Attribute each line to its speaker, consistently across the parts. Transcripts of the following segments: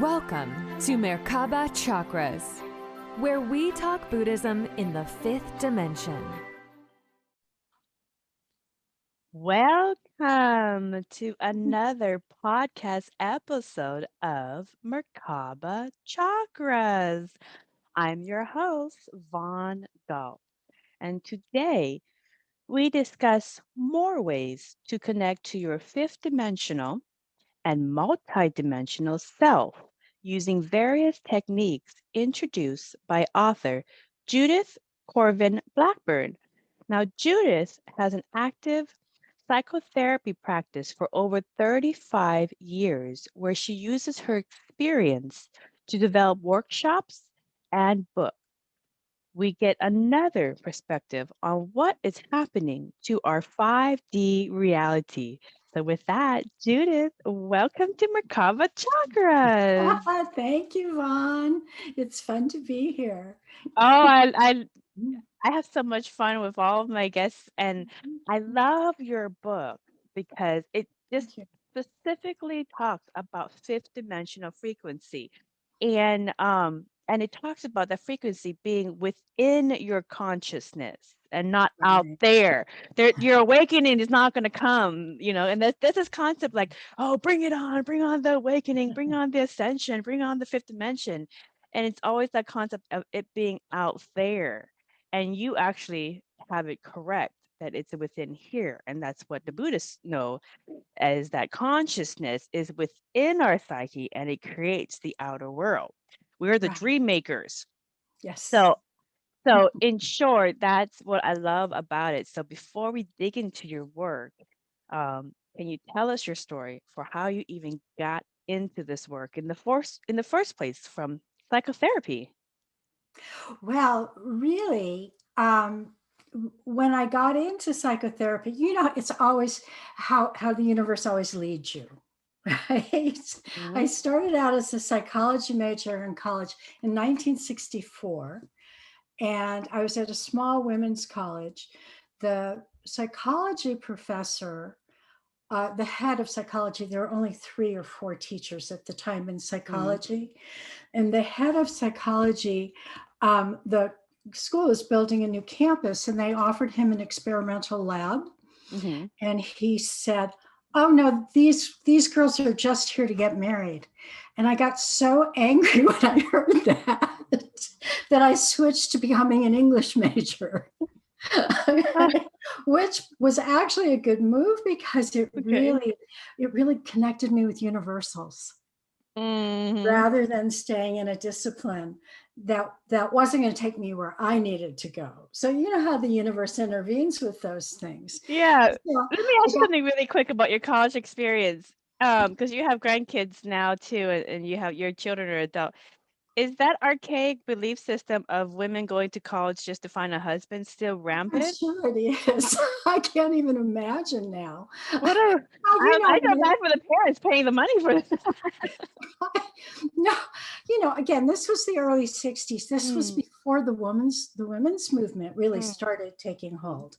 Speaker 1: Welcome to Merkaba Chakras, where we talk Buddhism in the fifth dimension.
Speaker 2: Welcome to another podcast episode of Merkaba Chakras. I'm your host, Von Galt, and today we discuss more ways to connect to your fifth dimensional and multidimensional self using various techniques introduced by author Judith Corvin-Blackburn. Now, Judith has an active psychotherapy practice for over 35 years where she uses her experience to develop workshops and books. We get another perspective on what is happening to our 5D reality. So, with that, Judith, welcome to Merkaba Chakras.
Speaker 3: Thank you, Vaughn. It's fun to be here.
Speaker 2: Oh, I have so much fun with all of my guests, and I love your book because it just
Speaker 3: Thank you.
Speaker 2: specifically talks about fifth dimensional frequency, and it talks about the frequency being within your consciousness and not out
Speaker 3: Right.
Speaker 2: there. Your awakening is not going to come, and that's this concept like, oh, bring on the awakening, bring on the ascension, bring on the fifth dimension, and it's always that concept of it being out there, and you actually have it correct that it's within here, and that's what the Buddhists know as that consciousness is within our psyche and it creates the outer world. We're the
Speaker 3: Right.
Speaker 2: dream makers.
Speaker 3: Yes.
Speaker 2: So in short, that's what I love about it. So before we dig into your work, can you tell us your story for how you even got into this work in the first place from psychotherapy?
Speaker 3: Well, really, when I got into psychotherapy, it's always how the universe always leads you. Right. I
Speaker 2: Mhm.
Speaker 3: started out as a psychology major in college in 1964, and I was at a small women's college. The psychology professor, the head of psychology, there were only 3 or 4 teachers at the time in
Speaker 2: Mhm.
Speaker 3: psychology. And the head of psychology, the school was building a new campus and they offered him an experimental lab.
Speaker 2: Mhm.
Speaker 3: And he said, "Oh no, these girls are just here to get married." And I got so angry when I heard that that I switched to becoming an English major. Which was actually a good move because it
Speaker 2: Okay.
Speaker 3: really it really connected me with universals
Speaker 2: Mhm.
Speaker 3: rather than staying in a discipline that wasn't going to take me where I needed to go. So you know how the universe intervenes with those things.
Speaker 2: Yeah.
Speaker 3: So
Speaker 2: Let me
Speaker 3: I
Speaker 2: ask you
Speaker 3: got
Speaker 2: something really quick about your college experience. Because you have grandkids now too, and you have your children are adult. Is that archaic belief system of women going to college just to find a husband still
Speaker 3: I'm
Speaker 2: rampant?
Speaker 3: sure it is. I can't even imagine now.
Speaker 2: What a
Speaker 3: Well,
Speaker 2: I feel bad for the parents paying the money for this.
Speaker 3: no, again, this was the early 60s. This was
Speaker 2: Mm,
Speaker 3: before the women's movement really
Speaker 2: mm,
Speaker 3: started taking
Speaker 2: mm,
Speaker 3: hold.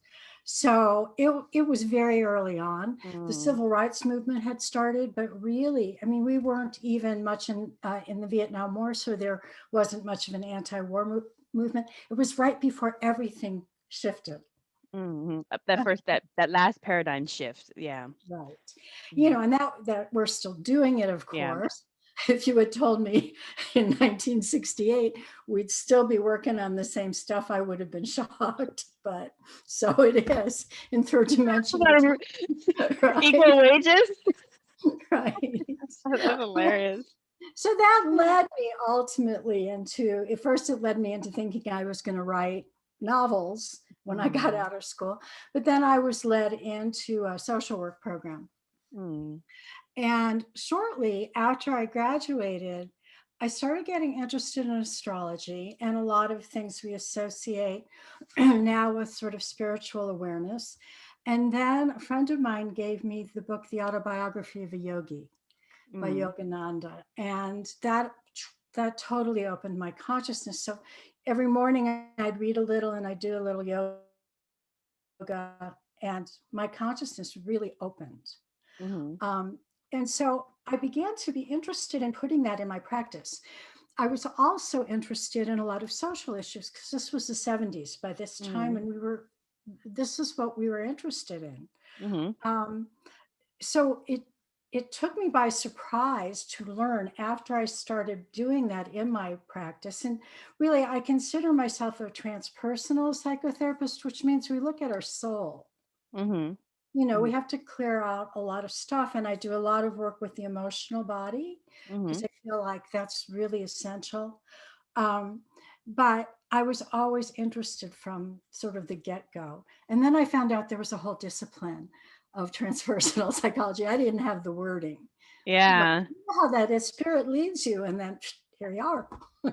Speaker 3: So it was very early on. The
Speaker 2: mm,
Speaker 3: civil rights movement had started, but really, I mean, we weren't even much in the Vietnam War, so there wasn't much of an anti-war movement. It was right before everything shifted.
Speaker 2: mhm. That last paradigm shift. Yeah.
Speaker 3: Right.
Speaker 2: Mm,
Speaker 3: And that we're still doing it, of
Speaker 2: yeah.
Speaker 3: course. If you had told me in 1968 we'd still be working on the same stuff, I would have been shocked. But so it is in third dimensional
Speaker 2: About
Speaker 3: time. Right.
Speaker 2: equal wages?
Speaker 3: Right.
Speaker 2: That's hilarious.
Speaker 3: So that led me ultimately into, at first, it led me into thinking I was going to write novels when I got
Speaker 2: Mm,
Speaker 3: out of school. But then I was led into a social work program.
Speaker 2: mm,
Speaker 3: And shortly after I graduated, I started getting interested in astrology and a lot of things we associate now with sort of spiritual awareness. And then a friend of mine gave me the book, The Autobiography of a Yogi by
Speaker 2: mm.
Speaker 3: Yogananda. And that totally opened my consciousness. So every morning I'd read a little and I'd do a little yoga, and my consciousness really opened.
Speaker 2: Mhm.
Speaker 3: Um, And so I began to be interested in putting that in my practice. I was also interested in a lot of social issues because this was the 70s by this time, and this is what we were interested in. So it took me by surprise to learn after I started doing that in my practice. And really, I consider myself a transpersonal psychotherapist, which means we look at our soul. We have to clear out a lot of stuff. And I do a lot of work with the emotional body because I feel like that's really essential. But I was always interested from sort of the get-go. And then I found out there was a whole discipline of transpersonal psychology. I didn't have the wording.
Speaker 2: Yeah.
Speaker 3: You know how that is, spirit leads you, and then here you are.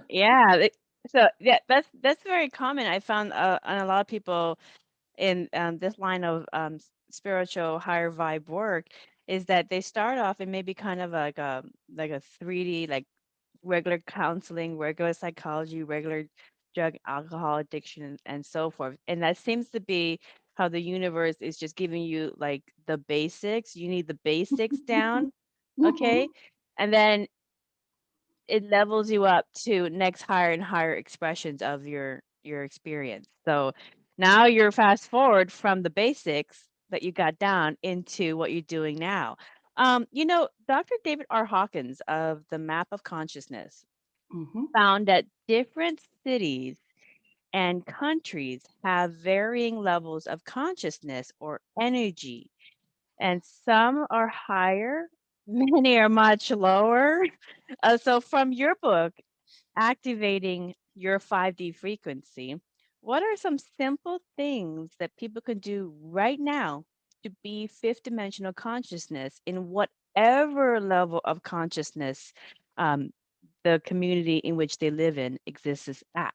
Speaker 2: Yeah. So yeah, that's very common. I found and a lot of people in this line of spiritual higher vibe work is that they start off in maybe kind of like a 3D, like regular counseling, regular psychology, regular drug, alcohol addiction, and so forth. And that seems to be how the universe is just giving you like the basics. You need the basics down, okay? And then it levels you up to next higher and higher expressions of your experience. So now you're fast forward from the basics that you got down into what you're doing now. Dr. David R. Hawkins of the Map of Consciousness found that different cities and countries have varying levels of consciousness or energy, and some are higher, many are much lower. So, from your book, Activating Your 5D Frequency, what are some simple things that people can do right now to be fifth dimensional consciousness in whatever level of consciousness um, the community in which they live in exists at?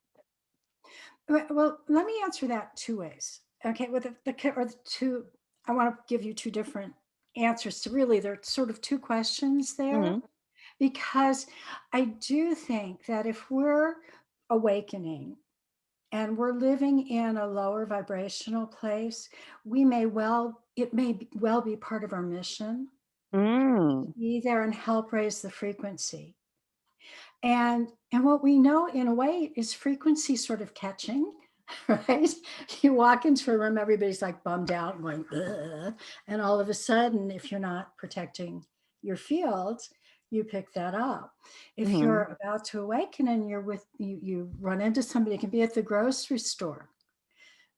Speaker 3: Well, let me answer that two ways. Okay, with the two, I want to give you two different answers to really, there are sort of two questions there, because I do think that if we're awakening and we're living in a lower vibrational place, it may well be part of our mission to be there and help raise the frequency. And what we know in a way is frequency sort of catching, right? You walk into a room, everybody's like bummed out and going, ugh. And all of a sudden, if you're not protecting your field, you pick that up. If you're about to awaken and you run into somebody, it can be at the grocery store,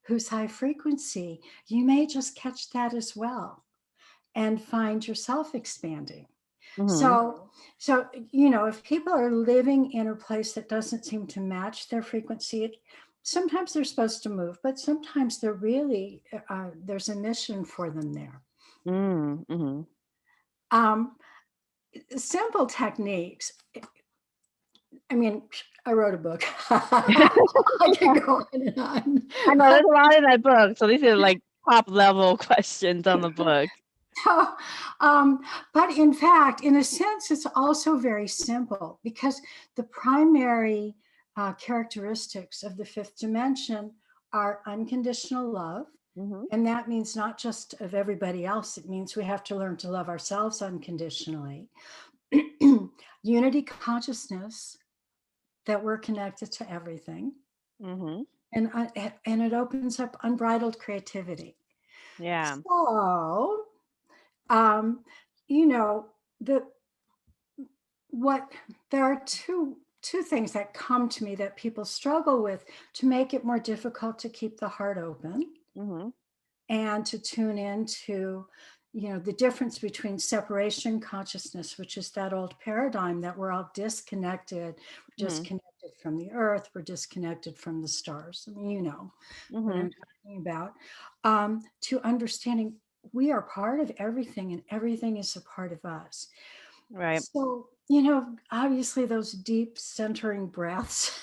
Speaker 3: who's high frequency, you may just catch that as well and find yourself expanding. So, if people are living in a place that doesn't seem to match their frequency, sometimes they're supposed to move, but sometimes they're really, there's a mission for them there. Simple techniques. I mean, I wrote a book. I can go on and on.
Speaker 2: I know there's a lot in that book. So these are like top level questions on the book.
Speaker 3: So, but in fact, in a sense, it's also very simple because the primary characteristics of the fifth dimension are unconditional love. And that means not just of everybody else, it means we have to learn to love ourselves unconditionally. Unity consciousness, that we're connected to everything. And it opens up unbridled creativity.
Speaker 2: Yeah.
Speaker 3: So, there are two things that come to me that people struggle with to make it more difficult to keep the heart open and to tune into the difference between separation consciousness, which is that old paradigm that we're all disconnected. We're disconnected from the earth, we're disconnected from the stars. I mean, what I'm talking about, to understanding we are part of everything and everything is a part of us.
Speaker 2: Right.
Speaker 3: So, obviously those deep centering breaths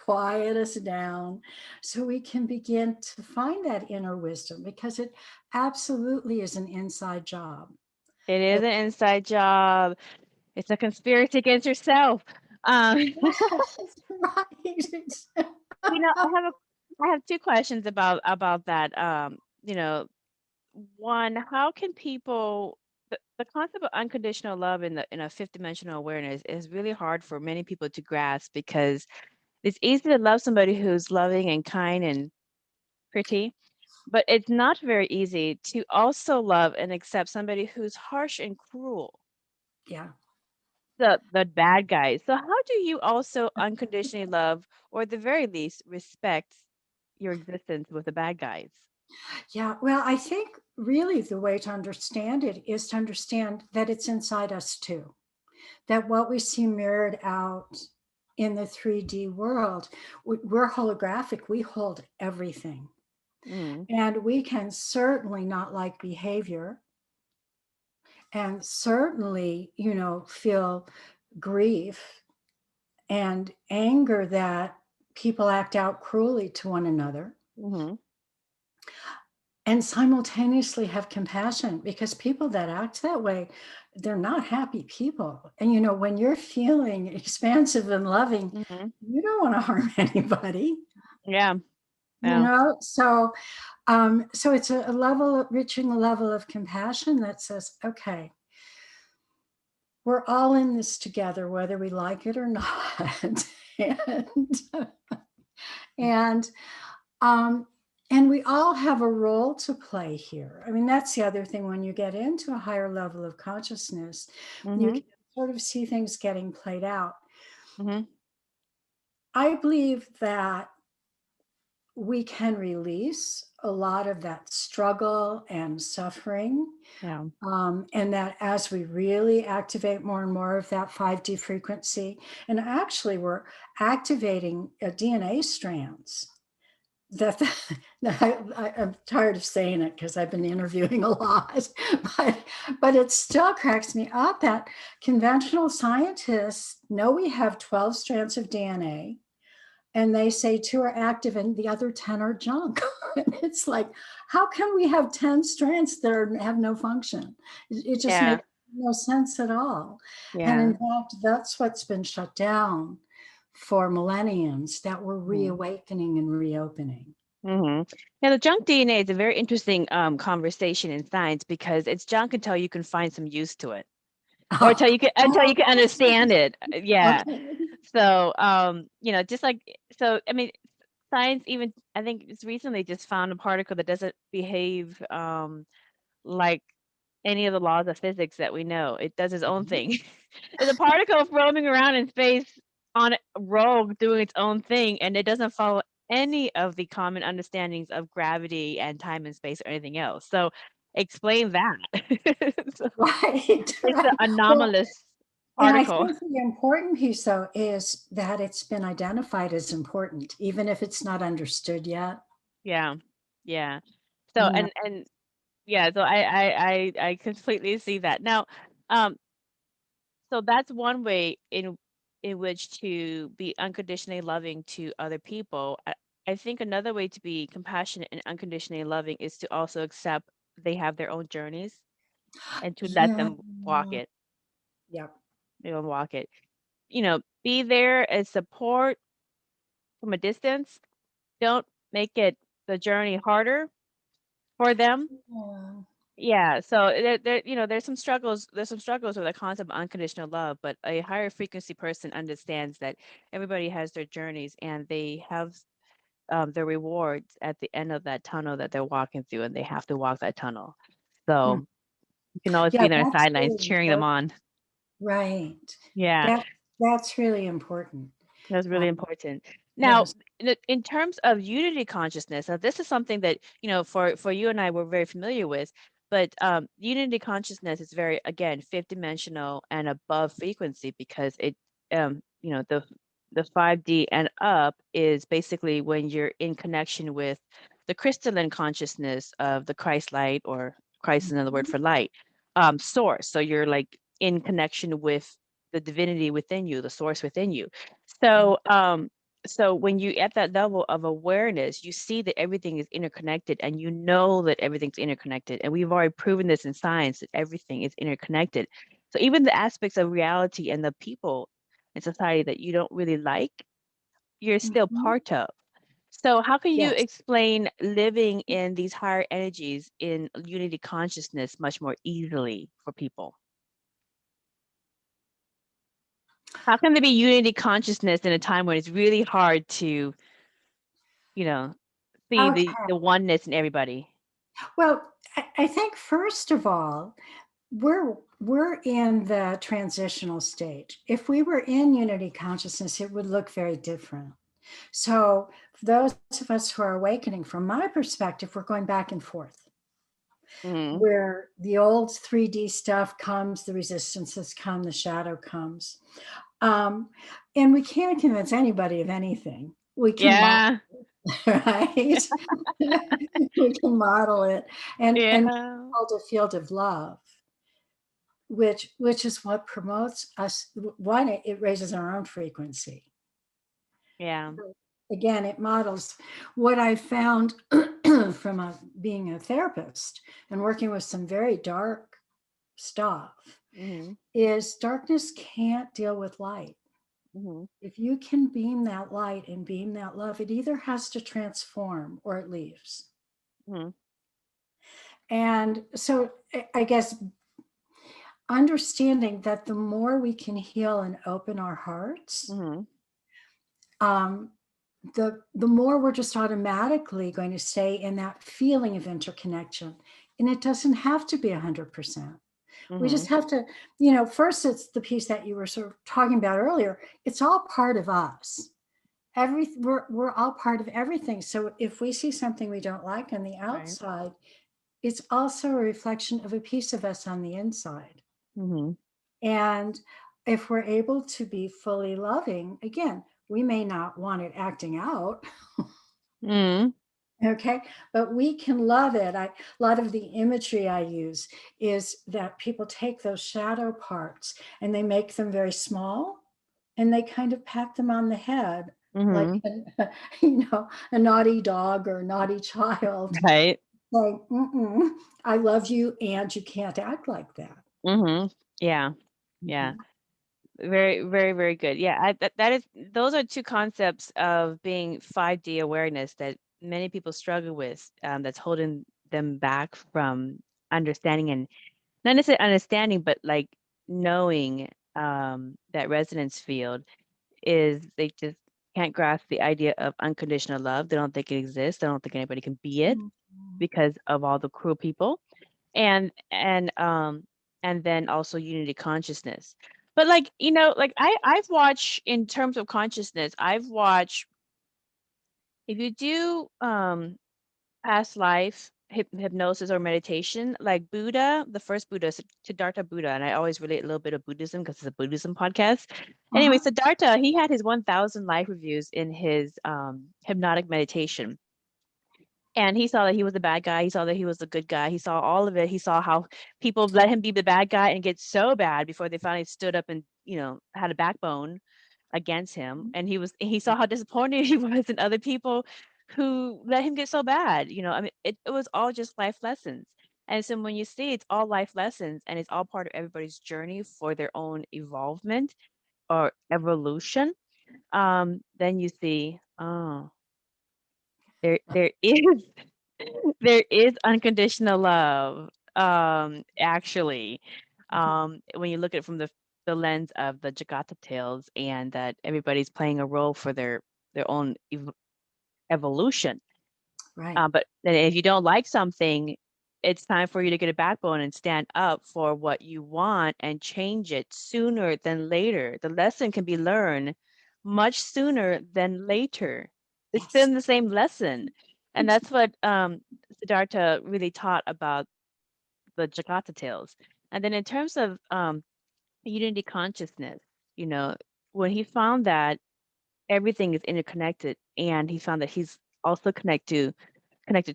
Speaker 3: quiet us down so we can begin to find that inner wisdom, because it absolutely is an inside job.
Speaker 2: It is an inside job. It's a conspiracy against yourself.
Speaker 3: Right.
Speaker 2: I have two questions about that. One, how can people the concept of unconditional love in a fifth dimensional awareness is really hard for many people to grasp because it's easy to love somebody who's loving and kind and pretty, but it's not very easy to also love and accept somebody who's harsh and cruel,
Speaker 3: Yeah.
Speaker 2: the bad guys. So how do you also unconditionally love, or at the very least respect your existence with the bad guys?
Speaker 3: Yeah. Well, I think really the way to understand it is to understand that it's inside us too, that what we see mirrored out in the 3D world, we're holographic, we hold everything.
Speaker 2: Mm,
Speaker 3: And we can certainly not like behavior and certainly, feel grief and anger that people act out cruelly to one another,
Speaker 2: mm-hmm,
Speaker 3: and simultaneously have compassion, because people that act that way, they're not happy people. And when you're feeling expansive and loving,
Speaker 2: mm-hmm.
Speaker 3: you don't want to harm anybody,
Speaker 2: Yeah, yeah.
Speaker 3: so it's a level, reaching a level of compassion that says, okay, we're all in this together, whether we like it or not. and and and we all have a role to play here. I mean, that's the other thing. When you get into a higher level of consciousness, you
Speaker 2: Mm-hmm,
Speaker 3: can sort of see things getting played out.
Speaker 2: mm-hmm.
Speaker 3: I believe that we can release a lot of that struggle and suffering.
Speaker 2: Yeah.
Speaker 3: And that as we really activate more and more of that 5D frequency, and actually we're activating DNA strands that I'm tired of saying it because I've been interviewing a lot, but it still cracks me up that conventional scientists know we have 12 strands of DNA, and they say 2 are active and the other 10 are junk. It's like, how can we have 10 strands that have no function? It just
Speaker 2: Yeah.
Speaker 3: makes no sense at all. And
Speaker 2: Yeah.
Speaker 3: in fact, that's what's been shut down for millenniums, that we're
Speaker 2: Mm-hmm.
Speaker 3: reawakening and reopening.
Speaker 2: Mm-hmm. Yeah, the junk DNA is a very interesting conversation in science because it's junk until you can find some use to it, or
Speaker 3: Oh,
Speaker 2: until you can understand it. Yeah.
Speaker 3: okay.
Speaker 2: So just like, so I mean, science, even I think it's recently just found a particle that doesn't behave like any of the laws of physics that we know. It does its own thing. It's a particle roaming around in space on a rogue doing its own thing, and it doesn't follow any of the common understandings of gravity and time and space or anything else. So explain that. So
Speaker 3: Right,
Speaker 2: it's an
Speaker 3: right. Well,
Speaker 2: anomalous
Speaker 3: and I
Speaker 2: particle.
Speaker 3: think the important piece, though, is that it's been identified as important, even if it's not understood yet.
Speaker 2: Yeah. Yeah. So
Speaker 3: You know,
Speaker 2: and yeah, so I completely see that. Now, um, so that's one way in which to be unconditionally loving to other people. I think another way to be compassionate and unconditionally loving is to also accept they have their own journeys and to let
Speaker 3: yeah,
Speaker 2: them walk it.
Speaker 3: yeah,
Speaker 2: They will walk it. Be there as support from a distance. Don't make it the journey harder for them.
Speaker 3: yeah.
Speaker 2: Yeah, so there's some struggles. There's some struggles with the concept of unconditional love, but a higher frequency person understands that everybody has their journeys and they have their rewards at the end of that tunnel that they're walking through, and they have to walk that tunnel.
Speaker 3: Mm.
Speaker 2: So you can always be
Speaker 3: Yeah,
Speaker 2: in their
Speaker 3: that's
Speaker 2: sidelines
Speaker 3: really
Speaker 2: cheering them
Speaker 3: important.
Speaker 2: on.
Speaker 3: Right.
Speaker 2: Yeah,
Speaker 3: That that's really important.
Speaker 2: that's really
Speaker 3: Um,
Speaker 2: important. Now,
Speaker 3: yes.
Speaker 2: in terms of unity consciousness, now this is something that, for you and I, we're very familiar with, but unity consciousness is very, again, fifth dimensional and above frequency because the 5D and up is basically when you're in connection with the crystalline consciousness of the Christ light, or Christ is another word
Speaker 3: Mhm.
Speaker 2: for light, source. So you're like in connection with the divinity within you, the source within you.
Speaker 3: Yeah.
Speaker 2: So when you at that level of awareness, you see that everything is interconnected, and you know that everything's interconnected. And we've already proven this in science that everything is interconnected. So even the aspects of reality and the people in society that you don't really like, you're still
Speaker 3: Mhm.
Speaker 2: part of. So how can you
Speaker 3: Yes.
Speaker 2: explain living in these higher energies in unity consciousness much more easily for people? How can there be unity consciousness in a time when it's really hard to, you know, see
Speaker 3: Okay.
Speaker 2: the oneness in everybody?
Speaker 3: Well, I think first of all, we're in the transitional stage. If we were in unity consciousness, it would look very different. So for those of us who are awakening, from my perspective, we're going back and forth.
Speaker 2: Mm-hmm.
Speaker 3: Where the old 3D stuff comes, the resistances come, the shadow comes. And we can't convince anybody of anything. We can model,
Speaker 2: Yeah.
Speaker 3: right? We can model it. And
Speaker 2: Yeah.
Speaker 3: called a field of love, which is what promotes us. One, it raises our own frequency.
Speaker 2: Yeah.
Speaker 3: Again, it models what I found from being a therapist and working with some very dark stuff
Speaker 2: Mm-hmm.
Speaker 3: is darkness can't deal with light.
Speaker 2: Mm-hmm.
Speaker 3: If you can beam that light and beam that love, it either has to transform or it leaves.
Speaker 2: Mm-hmm.
Speaker 3: And so I guess understanding that the more we can heal and open our hearts,
Speaker 2: Mm-hmm.
Speaker 3: um, the more we're just automatically going to stay in that feeling of interconnection. And it doesn't have to be 100%. We
Speaker 2: Mm-hmm.
Speaker 3: just have to, first it's the piece that you were sort of talking about earlier. It's all part of us. We're all part of everything. So if we see something we don't like on the
Speaker 2: Right.
Speaker 3: outside, it's also a reflection of a piece of us on the inside.
Speaker 2: Mm-hmm.
Speaker 3: And if we're able to be fully loving, again, we may not want it acting out.
Speaker 2: Mm-hmm.
Speaker 3: Okay, but we can love it. A lot of the imagery I use is that people take those shadow parts and they make them very small and they kind of pat them on the head like
Speaker 2: Mm-hmm.
Speaker 3: a naughty dog or a naughty child.
Speaker 2: Right.
Speaker 3: Like, I love you and you can't act like that.
Speaker 2: Mm-hmm. Yeah. Yeah.
Speaker 3: Mhm.
Speaker 2: Very, very, very good. Yeah, that is, those are two concepts of being 5D awareness that many people struggle with, that's holding them back from understanding, and not necessarily understanding, but like knowing, that resonance field is, they just can't grasp the idea of unconditional love. They don't think it exists. They don't think anybody can be it
Speaker 3: Mhm.
Speaker 2: because of all the cruel people, and and then also unity consciousness. But like, like I've watched, in terms of consciousness, I've watched, if you do past life hypnosis or meditation, like Buddha, the first Buddha, Siddhartha Buddha, and I always relate a little bit of Buddhism because it's a Buddhism podcast. Anyway,
Speaker 3: Uh-huh.
Speaker 2: Siddhartha, he had his 1000 life reviews in his hypnotic meditation, and he saw that he was the bad guy. He saw that he was the good guy. He saw all of it. He saw how people let him be the bad guy and get so bad before they finally stood up and, had a backbone against him. And he saw how disappointed he was in other people who let him get so bad. I mean, it was all just life lessons. And so when you see it's all life lessons and it's all part of everybody's journey for their own evolvement or evolution, then you see, oh, there is there is unconditional love, actually, when you look at it from the lens of the Jakarta tales, and that everybody's playing a role for their own evolution.
Speaker 3: Right.
Speaker 2: But then if you don't like something, it's time for you to get a backbone and stand up for what you want and change it sooner than later. The lesson can be learned much sooner than later. It's still
Speaker 3: Yes.
Speaker 2: the same lesson. And that's what Siddhartha really taught about the Jakarta tales. And then in terms of unity consciousness, you know, when he found that everything is interconnected, and he found that he's also connected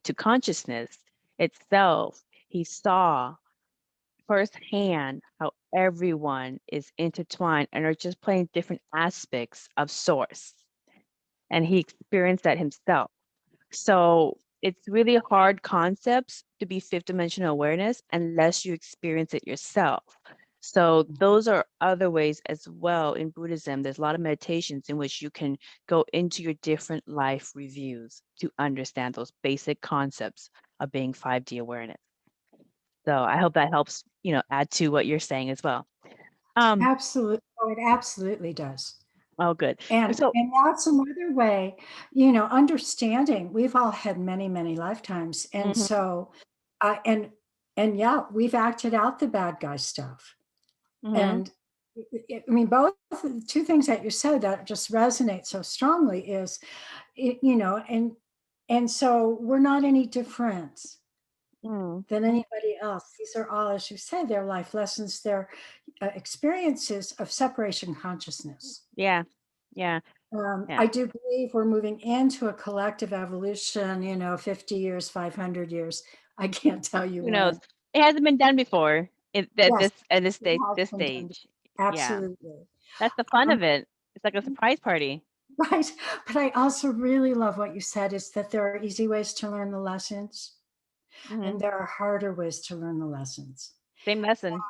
Speaker 2: to consciousness itself, he saw firsthand how everyone is intertwined and are just playing different aspects of source. And he experienced that himself. So it's really hard concepts to be fifth dimensional awareness unless you experience it yourself. So those are other ways as well in Buddhism. There's a lot of meditations in which you can go into your different life reviews to understand those basic concepts of being 5D awareness. So I hope that helps, add to what you're saying as well.
Speaker 3: Absolutely. Oh, it absolutely does.
Speaker 2: Oh, good.
Speaker 3: And
Speaker 2: So,
Speaker 3: that's another way, understanding we've all had many, many lifetimes. And
Speaker 2: mhm,
Speaker 3: so, and yeah, we've acted out the bad guy stuff.
Speaker 2: mhm.
Speaker 3: And I mean, both of the two things that you said that just resonate so strongly is, and so we're not any different
Speaker 2: Mm.
Speaker 3: than anybody else. These are all, as you said, their life lessons, their experiences of separation consciousness.
Speaker 2: Yeah. Yeah.
Speaker 3: I do believe we're moving into a collective evolution, 50 years, 500 years. I can't tell you
Speaker 2: Who knows?
Speaker 3: when.
Speaker 2: It hasn't been done before at
Speaker 3: Yes,
Speaker 2: this at this
Speaker 3: it
Speaker 2: stage.
Speaker 3: has
Speaker 2: This
Speaker 3: been done.
Speaker 2: stage. Yeah,
Speaker 3: Absolutely.
Speaker 2: that's the fun
Speaker 3: Um,
Speaker 2: of it. It's like a surprise party.
Speaker 3: right. But I also really love what you said is that there are easy ways to learn the lessons
Speaker 2: Hmm.
Speaker 3: and there are harder ways to learn the lessons.
Speaker 2: Same lesson.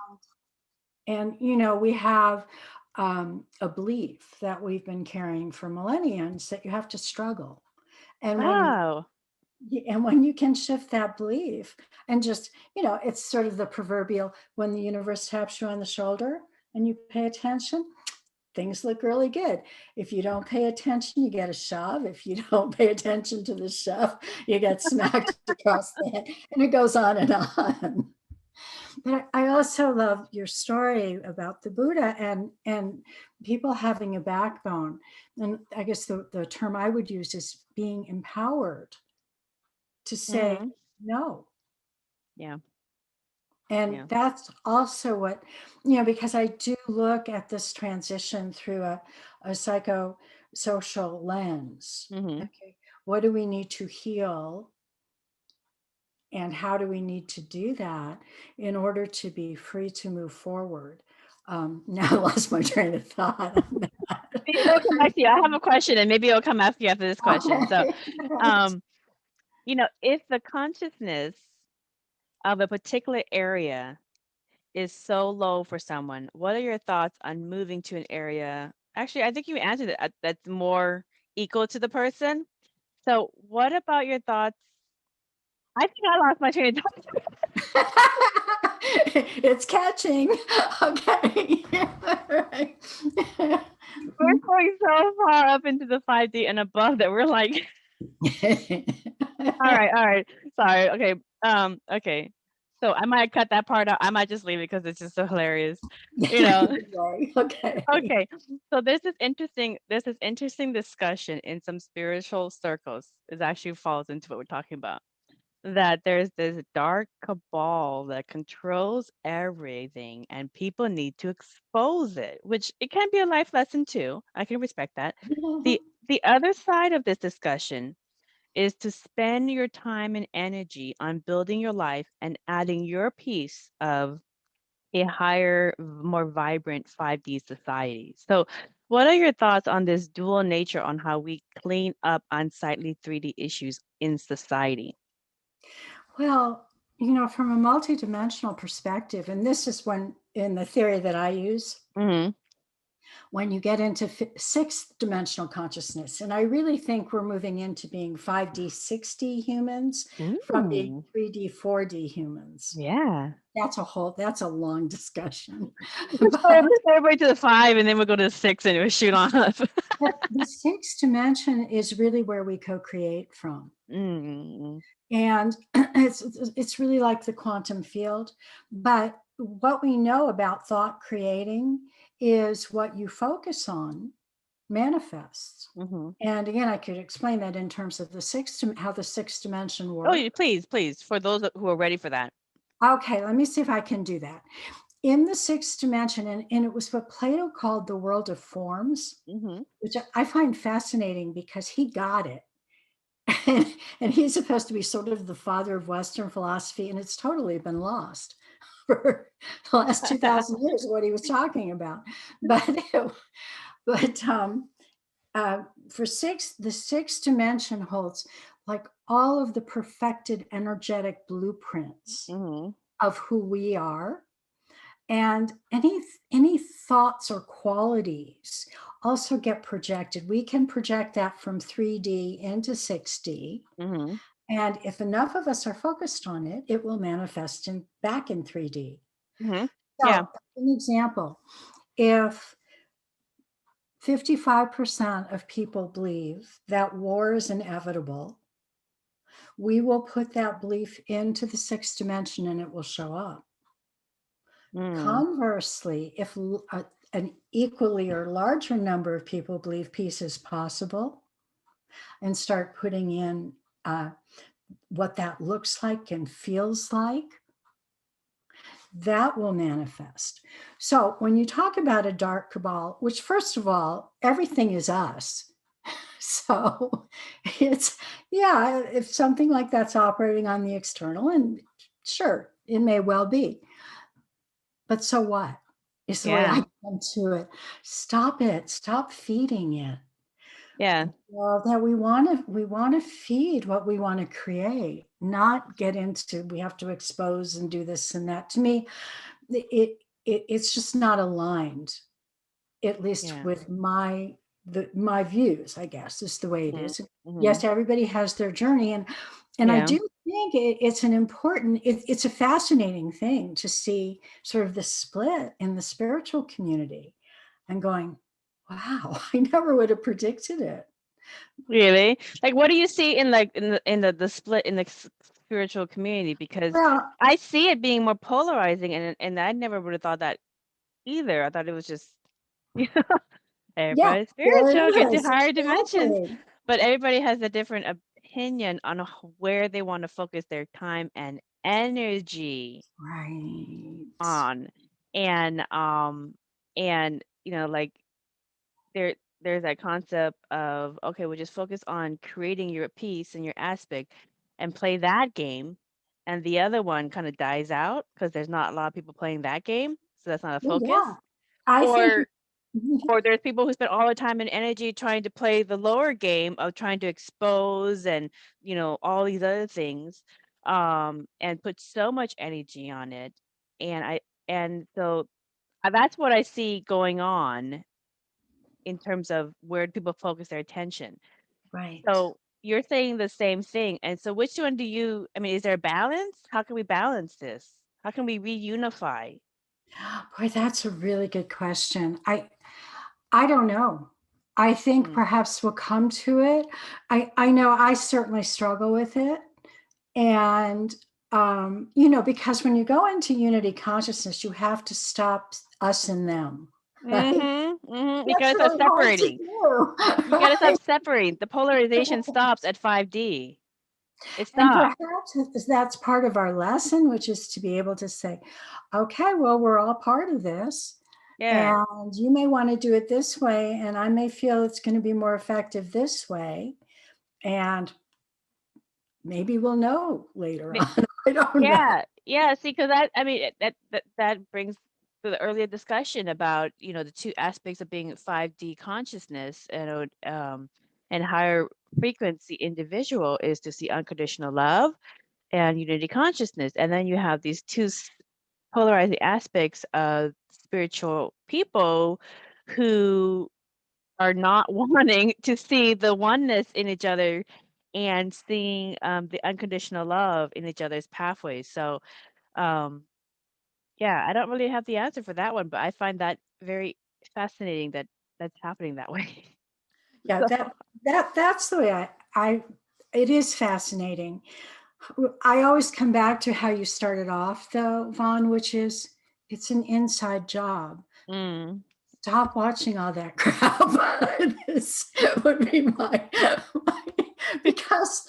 Speaker 3: And, we have a belief that we've been carrying for millenniums that you have to struggle. And
Speaker 2: Wow.
Speaker 3: when you can shift that belief and just, it's sort of the proverbial when the universe taps you on the shoulder and you pay attention, things look really good. If you don't pay attention, you get a shove. If you don't pay attention to the shove, you get smacked across the head, and it goes on and on. But I also love your story about the Buddha and people having a backbone. And I guess the term I would use is being empowered to say
Speaker 2: Hmm.
Speaker 3: no.
Speaker 2: Yeah.
Speaker 3: And
Speaker 2: Yeah.
Speaker 3: that's also what, because I do look at this transition through a psychosocial lens.
Speaker 2: Hmm.
Speaker 3: Okay, what do we need to heal? And how do we need to do that in order to be free to move forward? Now I lost my train of thought on that.
Speaker 2: It'll come back to you. I have a question, and maybe it'll come after you after this question. So,
Speaker 3: Okay, right.
Speaker 2: um, if the consciousness of a particular area is so low for someone, what are your thoughts on moving to an area? Actually, I think you answered it. That's more equal to the person. So, what about your thoughts? I think I lost my train of thought.
Speaker 3: It's catching. Okay. Right.
Speaker 2: We're going so far up into the 5D and above that we're like, all right. Sorry. Okay. Okay. So I might cut that part out. I might just leave it because it's just so hilarious. You know.
Speaker 3: Right. Okay.
Speaker 2: Okay. So there's this interesting discussion in some spiritual circles. It actually falls into what we're talking about. That there's this dark cabal that controls everything and people need to expose it, which it can be a life lesson too. I can respect that. The other side of this discussion is to spend your time and energy on building your life and adding your piece of a higher, more vibrant 5D society. So, what are your thoughts on this dual nature on how we clean up unsightly 3D issues in society?
Speaker 3: Well, from a multidimensional perspective, and this is when in the theory that I use,
Speaker 2: Hmm.
Speaker 3: when you get into sixth dimensional consciousness, and I really think we're moving into being 5D, 6D humans from being
Speaker 2: Ooh,
Speaker 3: 3D, 4D humans.
Speaker 2: yeah.
Speaker 3: That's a long discussion.
Speaker 2: Let's go,
Speaker 3: But
Speaker 2: let's go right to the 5 and then we'll go to the 6 and we'll shoot on up.
Speaker 3: the sixth dimension is really where we co-create from.
Speaker 2: Mm.
Speaker 3: And it's really like the quantum field. But what we know about thought creating is what you focus on manifests.
Speaker 2: Hmm.
Speaker 3: And again, I could explain that in terms of how the sixth dimension
Speaker 2: Oh,
Speaker 3: works.
Speaker 2: please, for those who are ready for that.
Speaker 3: Okay, let me see if I can do that. In the sixth dimension, and it was what Plato called the world of forms,
Speaker 2: Hmm.
Speaker 3: which I find fascinating because he got it. And he's supposed to be sort of the father of Western philosophy, and it's totally been lost for the last 2,000 years, what he was talking about. But, but the sixth dimension holds like all of the perfected energetic blueprints
Speaker 2: Hmm.
Speaker 3: of who we are. And any thoughts or qualities also get projected. We can project that from 3D into 6D.
Speaker 2: Mm-hmm.
Speaker 3: And if enough of us are focused on it, it will manifest back in 3D.
Speaker 2: Mm-hmm.
Speaker 3: So,
Speaker 2: Yeah.
Speaker 3: an example, if 55% of people believe that war is inevitable, we will put that belief into the 6th dimension and it will show up. Conversely, if an equally or larger number of people believe peace is possible and start putting in what that looks like and feels like, that will manifest. So when you talk about a dark cabal, which first of all, everything is us. So it's, yeah, if something like that's operating on the external, and sure, it may well be. But so what? Is the way I come to it. Stop it. Stop feeding it.
Speaker 2: Yeah.
Speaker 3: Well, that we want to feed what we want to create, not get into we have to expose and do this and that. To me, it's just not aligned, at least
Speaker 2: Yeah.
Speaker 3: with my views, I guess, is the way it is.
Speaker 2: Mm-hmm.
Speaker 3: Yes, everybody has their journey, and I do think it's an important, it's a fascinating thing to see sort of the split in the spiritual community and going, wow, I never would have predicted it.
Speaker 2: Really? Like, what do you see in like in the split in the spiritual community? Because
Speaker 3: Well,
Speaker 2: I see it being more polarizing, and I never would have thought that either. I thought it was just, you know,
Speaker 3: yeah,
Speaker 2: everybody's
Speaker 3: there
Speaker 2: spiritual, get
Speaker 3: it
Speaker 2: to
Speaker 3: is.
Speaker 2: higher dimensions,
Speaker 3: Exactly.
Speaker 2: but everybody has a different opinion on where they want to focus their time and energy
Speaker 3: Right.
Speaker 2: on. And you know, like there's that concept of, okay, we'll just focus on creating your piece and your aspect and play that game, and the other one kind of dies out because there's not a lot of people playing that game, so that's not a
Speaker 3: Well,
Speaker 2: focus.
Speaker 3: yeah, I think
Speaker 2: Or there's people who spend all their time and energy trying to play the lower game of trying to expose and, you know, all these other things, and put so much energy on it. And so that's what I see going on in terms of where people focus their attention.
Speaker 3: right.
Speaker 2: So you're saying the same thing. And so which one do you, I mean, is there a balance? How can we balance this? How can we reunify?
Speaker 3: Boy, that's a really good question. I don't know. I think
Speaker 2: Mm.
Speaker 3: perhaps we'll come to it. I know I certainly struggle with it. And because when you go into unity consciousness, you have to stop us and them, right?
Speaker 2: You
Speaker 3: That's
Speaker 2: gotta stop
Speaker 3: really hard to
Speaker 2: separating.
Speaker 3: do,
Speaker 2: You gotta stop
Speaker 3: right?
Speaker 2: separating. The polarization stops at 5D. It
Speaker 3: And
Speaker 2: stops.
Speaker 3: perhaps that's part of our lesson, which is to be able to say, okay, well, we're all part of this.
Speaker 2: Yeah.
Speaker 3: And you may want to do it this way, and I may feel it's going to be more effective this way. And maybe we'll know later
Speaker 2: Ma-
Speaker 3: on. I don't know.
Speaker 2: Yeah. Yeah. See, because that, I mean, that brings to the earlier discussion about, you know, the two aspects of being 5D consciousness and higher frequency individual is to see unconditional love and unity consciousness. And then you have these two polarizing aspects of spiritual people who are not wanting to see the oneness in each other and seeing the unconditional love in each other's pathways. So, yeah, I don't really have the answer for that one, but I find that very fascinating that that's happening that way.
Speaker 3: Yeah,
Speaker 2: So,
Speaker 3: that's the way I it is fascinating. I always come back to how you started off though, Vaughn, which is it's an inside job.
Speaker 2: mm,
Speaker 3: Stop watching all that crap. This would be because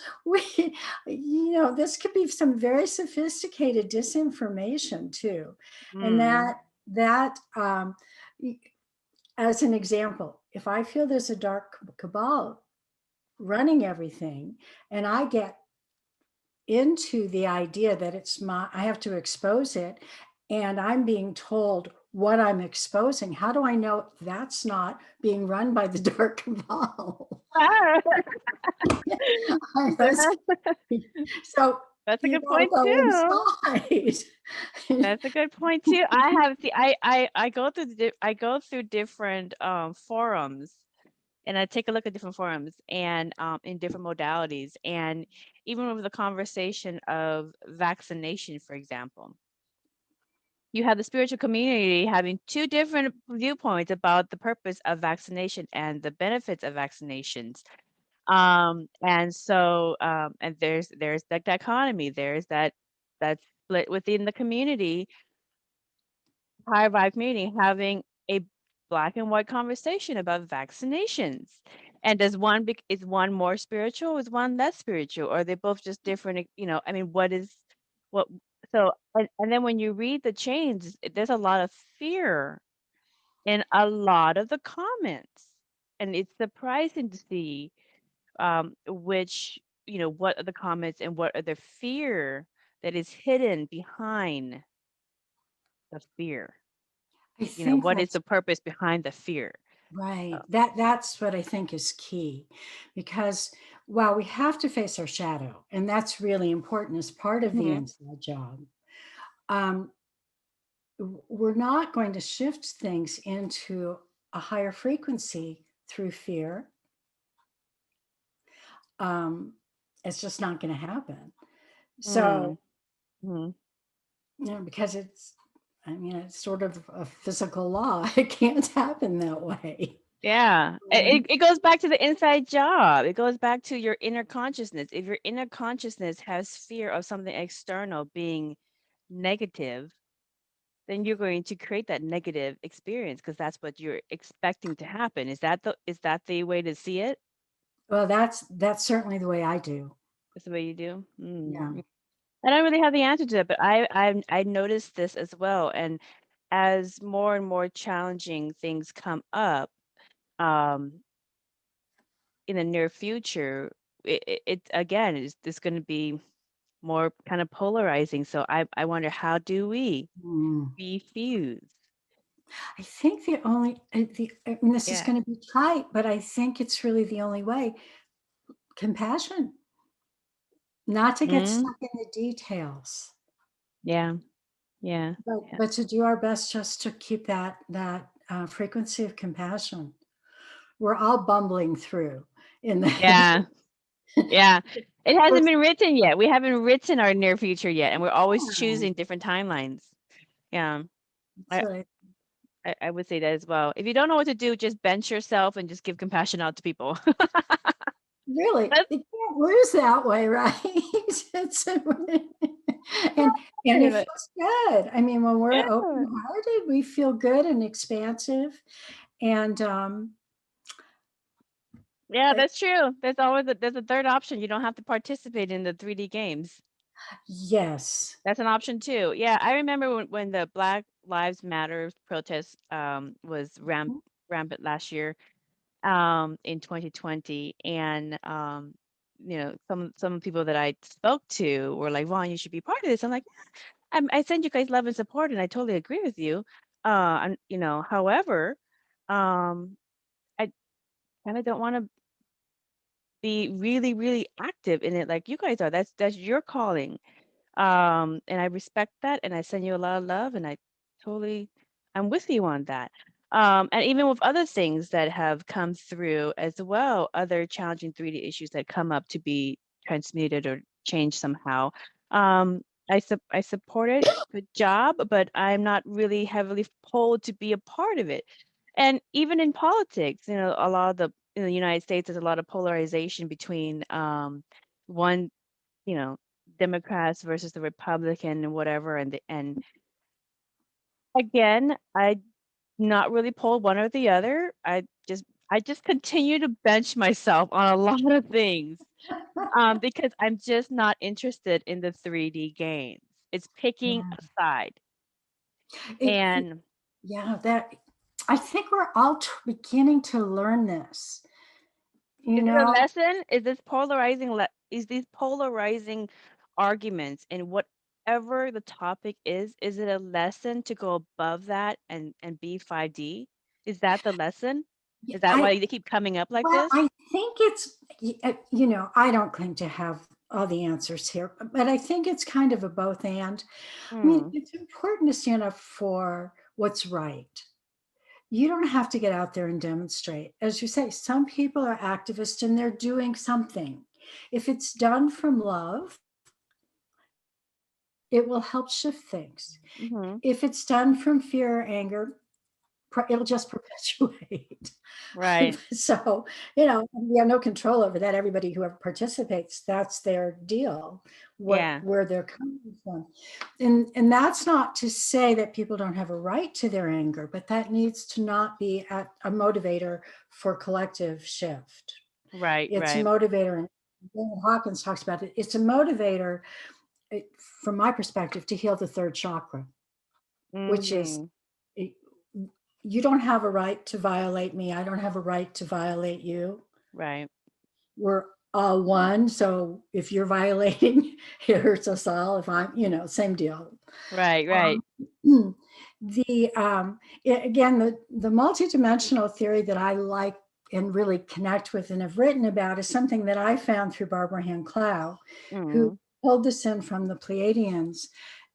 Speaker 3: this could be some very sophisticated disinformation too. And
Speaker 2: mm,
Speaker 3: as an example, if I feel there's a dark cabal running everything and I get into the idea that I have to expose it, and I'm being told what I'm exposing. How do I know that's not being run by the dark cabal?
Speaker 2: ah,
Speaker 3: So
Speaker 2: That's a
Speaker 3: You
Speaker 2: good
Speaker 3: gotta
Speaker 2: point
Speaker 3: go
Speaker 2: too.
Speaker 3: inside.
Speaker 2: That's a good point too. I have the I go through I go through different forums, and I take a look at different forums and in different modalities, and even with the conversation of vaccination, for example, you have the spiritual community having two different viewpoints about the purpose of vaccination and the benefits of vaccinations. And so and there's that dichotomy, there's that split within the community, high vibe community, having a black and white conversation about vaccinations. And is one more spiritual, is one less spiritual, or are they both just different? I mean, what so and then when you read the chains, there's a lot of fear in a lot of the comments. And it's surprising to see which, what are the comments and what are the fear that is hidden behind the fear.
Speaker 3: I think
Speaker 2: What is
Speaker 3: that's
Speaker 2: the purpose behind the fear?
Speaker 3: right. That's what I think is key, because while we have to face our shadow, and that's really important as part of the
Speaker 2: Mhm.
Speaker 3: inside job, um, we're not going to shift things into a higher frequency through fear. Um, it's just not going to happen. So,
Speaker 2: Mm. Mhm.
Speaker 3: because I mean, it's sort of a physical law. It can't happen that way.
Speaker 2: Yeah, it goes back to the inside job. It goes back to your inner consciousness. If your inner consciousness has fear of something external being negative, then you're going to create that negative experience because that's what you're expecting to happen. Is that the way to see it?
Speaker 3: Well, that's certainly the way I do.
Speaker 2: That's the way you do?
Speaker 3: Yeah.
Speaker 2: I don't really have the answer to it, but I noticed this as well. And as more and more challenging things come up, um, in the near future, it again is this going to be more kind of polarizing. So I wonder, how do we
Speaker 3: Mm.
Speaker 2: refuse?
Speaker 3: I think I mean, this is
Speaker 2: Yeah.
Speaker 3: going to be trite, but I think it's really the only way. Compassion, not to get
Speaker 2: Mm,
Speaker 3: stuck in the details,
Speaker 2: yeah. Yeah. Yeah.
Speaker 3: but to do our best just to keep that frequency of compassion. We're all bumbling through in the.
Speaker 2: Yeah. Yeah. It hasn't been written yet. We haven't written our near future yet, and we're always
Speaker 3: Yeah,
Speaker 2: choosing different timelines. Yeah.
Speaker 3: that's
Speaker 2: I,
Speaker 3: what
Speaker 2: I would say that as well. If you don't know what to do, just bench yourself and just give compassion out to people.
Speaker 3: really,
Speaker 2: That's
Speaker 3: you can't lose that way, right? It's, and it
Speaker 2: right.
Speaker 3: feels good. I mean, when we're
Speaker 2: Yeah.
Speaker 3: open-hearted, we feel good and expansive. And
Speaker 2: Yeah,
Speaker 3: uh,
Speaker 2: that's true. There's a third option. You don't have to participate in the 3D games.
Speaker 3: yes.
Speaker 2: That's an option too. Yeah, I remember when the Black Lives Matter protest was rampant last year, in 2020, and some people that I spoke to were like, "Vaughn, you should be part of this." I'm like, I send you guys love and support, and I totally agree with you. And however, um, I kind of don't want to be really, really active in it like you guys are. That's your calling. And I respect that, and I send you a lot of love, and I'm with you on that. And even with other things that have come through as well, other challenging 3D issues that come up to be transmuted or changed somehow. I support it. Good job, but I'm not really heavily pulled to be a part of it. And even in politics, a lot of in the United States, there's a lot of polarization between one, you know, Democrats versus the Republican and whatever. And again, I not really pull one or the other. I just continue to bench myself on a lot of things, because I'm just not interested in the 3D games. It's picking
Speaker 3: Yeah.
Speaker 2: a side.
Speaker 3: It
Speaker 2: And
Speaker 3: yeah, that I think we're all beginning to learn this. You
Speaker 2: is it a
Speaker 3: know,
Speaker 2: lesson? Is these polarizing arguments and whatever the topic is it a lesson to go above that and be 5D? Is that the lesson?
Speaker 3: y-
Speaker 2: Is that
Speaker 3: I
Speaker 2: why they keep coming up like
Speaker 3: well,
Speaker 2: this?
Speaker 3: I think I don't claim to have all the answers here, but I think it's kind of a both and. I mean,
Speaker 2: Mm.
Speaker 3: it's important to stand up for what's right. You don't have to get out there and demonstrate. As you say, some people are activists and they're doing something. If it's done from love, it will help shift things.
Speaker 2: Mm-hmm.
Speaker 3: If it's done from fear or anger, it'll just perpetuate.
Speaker 2: Right.
Speaker 3: So, we have no control over that. Everybody who participates, that's their deal,
Speaker 2: Yeah.
Speaker 3: where they're coming from. And that's not to say that people don't have a right to their anger, but that needs to not be a motivator for collective shift.
Speaker 2: Right.
Speaker 3: It's a
Speaker 2: Right.
Speaker 3: motivator, and David Hawkins talks about it. It's a motivator, from my perspective, to heal the third chakra, which is,
Speaker 2: Mm-hmm.
Speaker 3: you don't have a right to violate me. I don't have a right to violate you.
Speaker 2: Right.
Speaker 3: We're all one. So if you're violating, it hurts us all. If I'm, same deal.
Speaker 2: Right. Right.
Speaker 3: Again, the multidimensional theory that I like and really connect with and have written about is something that I found through Barbara Hand Clow, who
Speaker 2: Mm-hmm.
Speaker 3: pulled this in from the Pleiadians.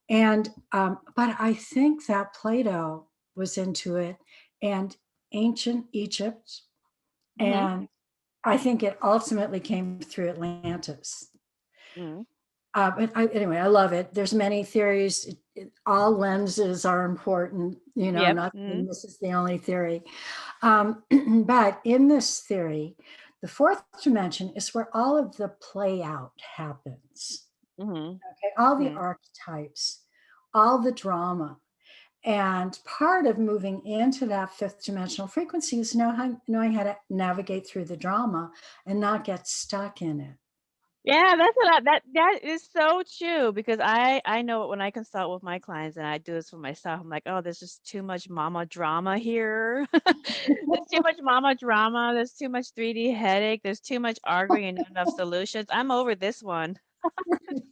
Speaker 3: And but I think that Plato was into it, and ancient Egypt,
Speaker 2: Mm-hmm.
Speaker 3: and I think it ultimately came through Atlantis.
Speaker 2: Mm-hmm.
Speaker 3: But anyway, I love it. There's many theories. All lenses are important,
Speaker 2: Yep.
Speaker 3: not
Speaker 2: Mm-hmm.
Speaker 3: this is the only theory. But in this theory, the fourth dimension is where all of the play out happens.
Speaker 2: Mm-hmm.
Speaker 3: Okay, all the
Speaker 2: Mm-hmm.
Speaker 3: archetypes, all the drama. And part of moving into that fifth dimensional frequency is knowing how to navigate through the drama and not get stuck in it.
Speaker 2: Yeah, that's that is so true, because I know when I consult with my clients and I do this for myself, I'm like, oh, there's just too much mama drama here. There's too much mama drama. There's too much 3D headache. There's too much arguing and not enough solutions. I'm over this one.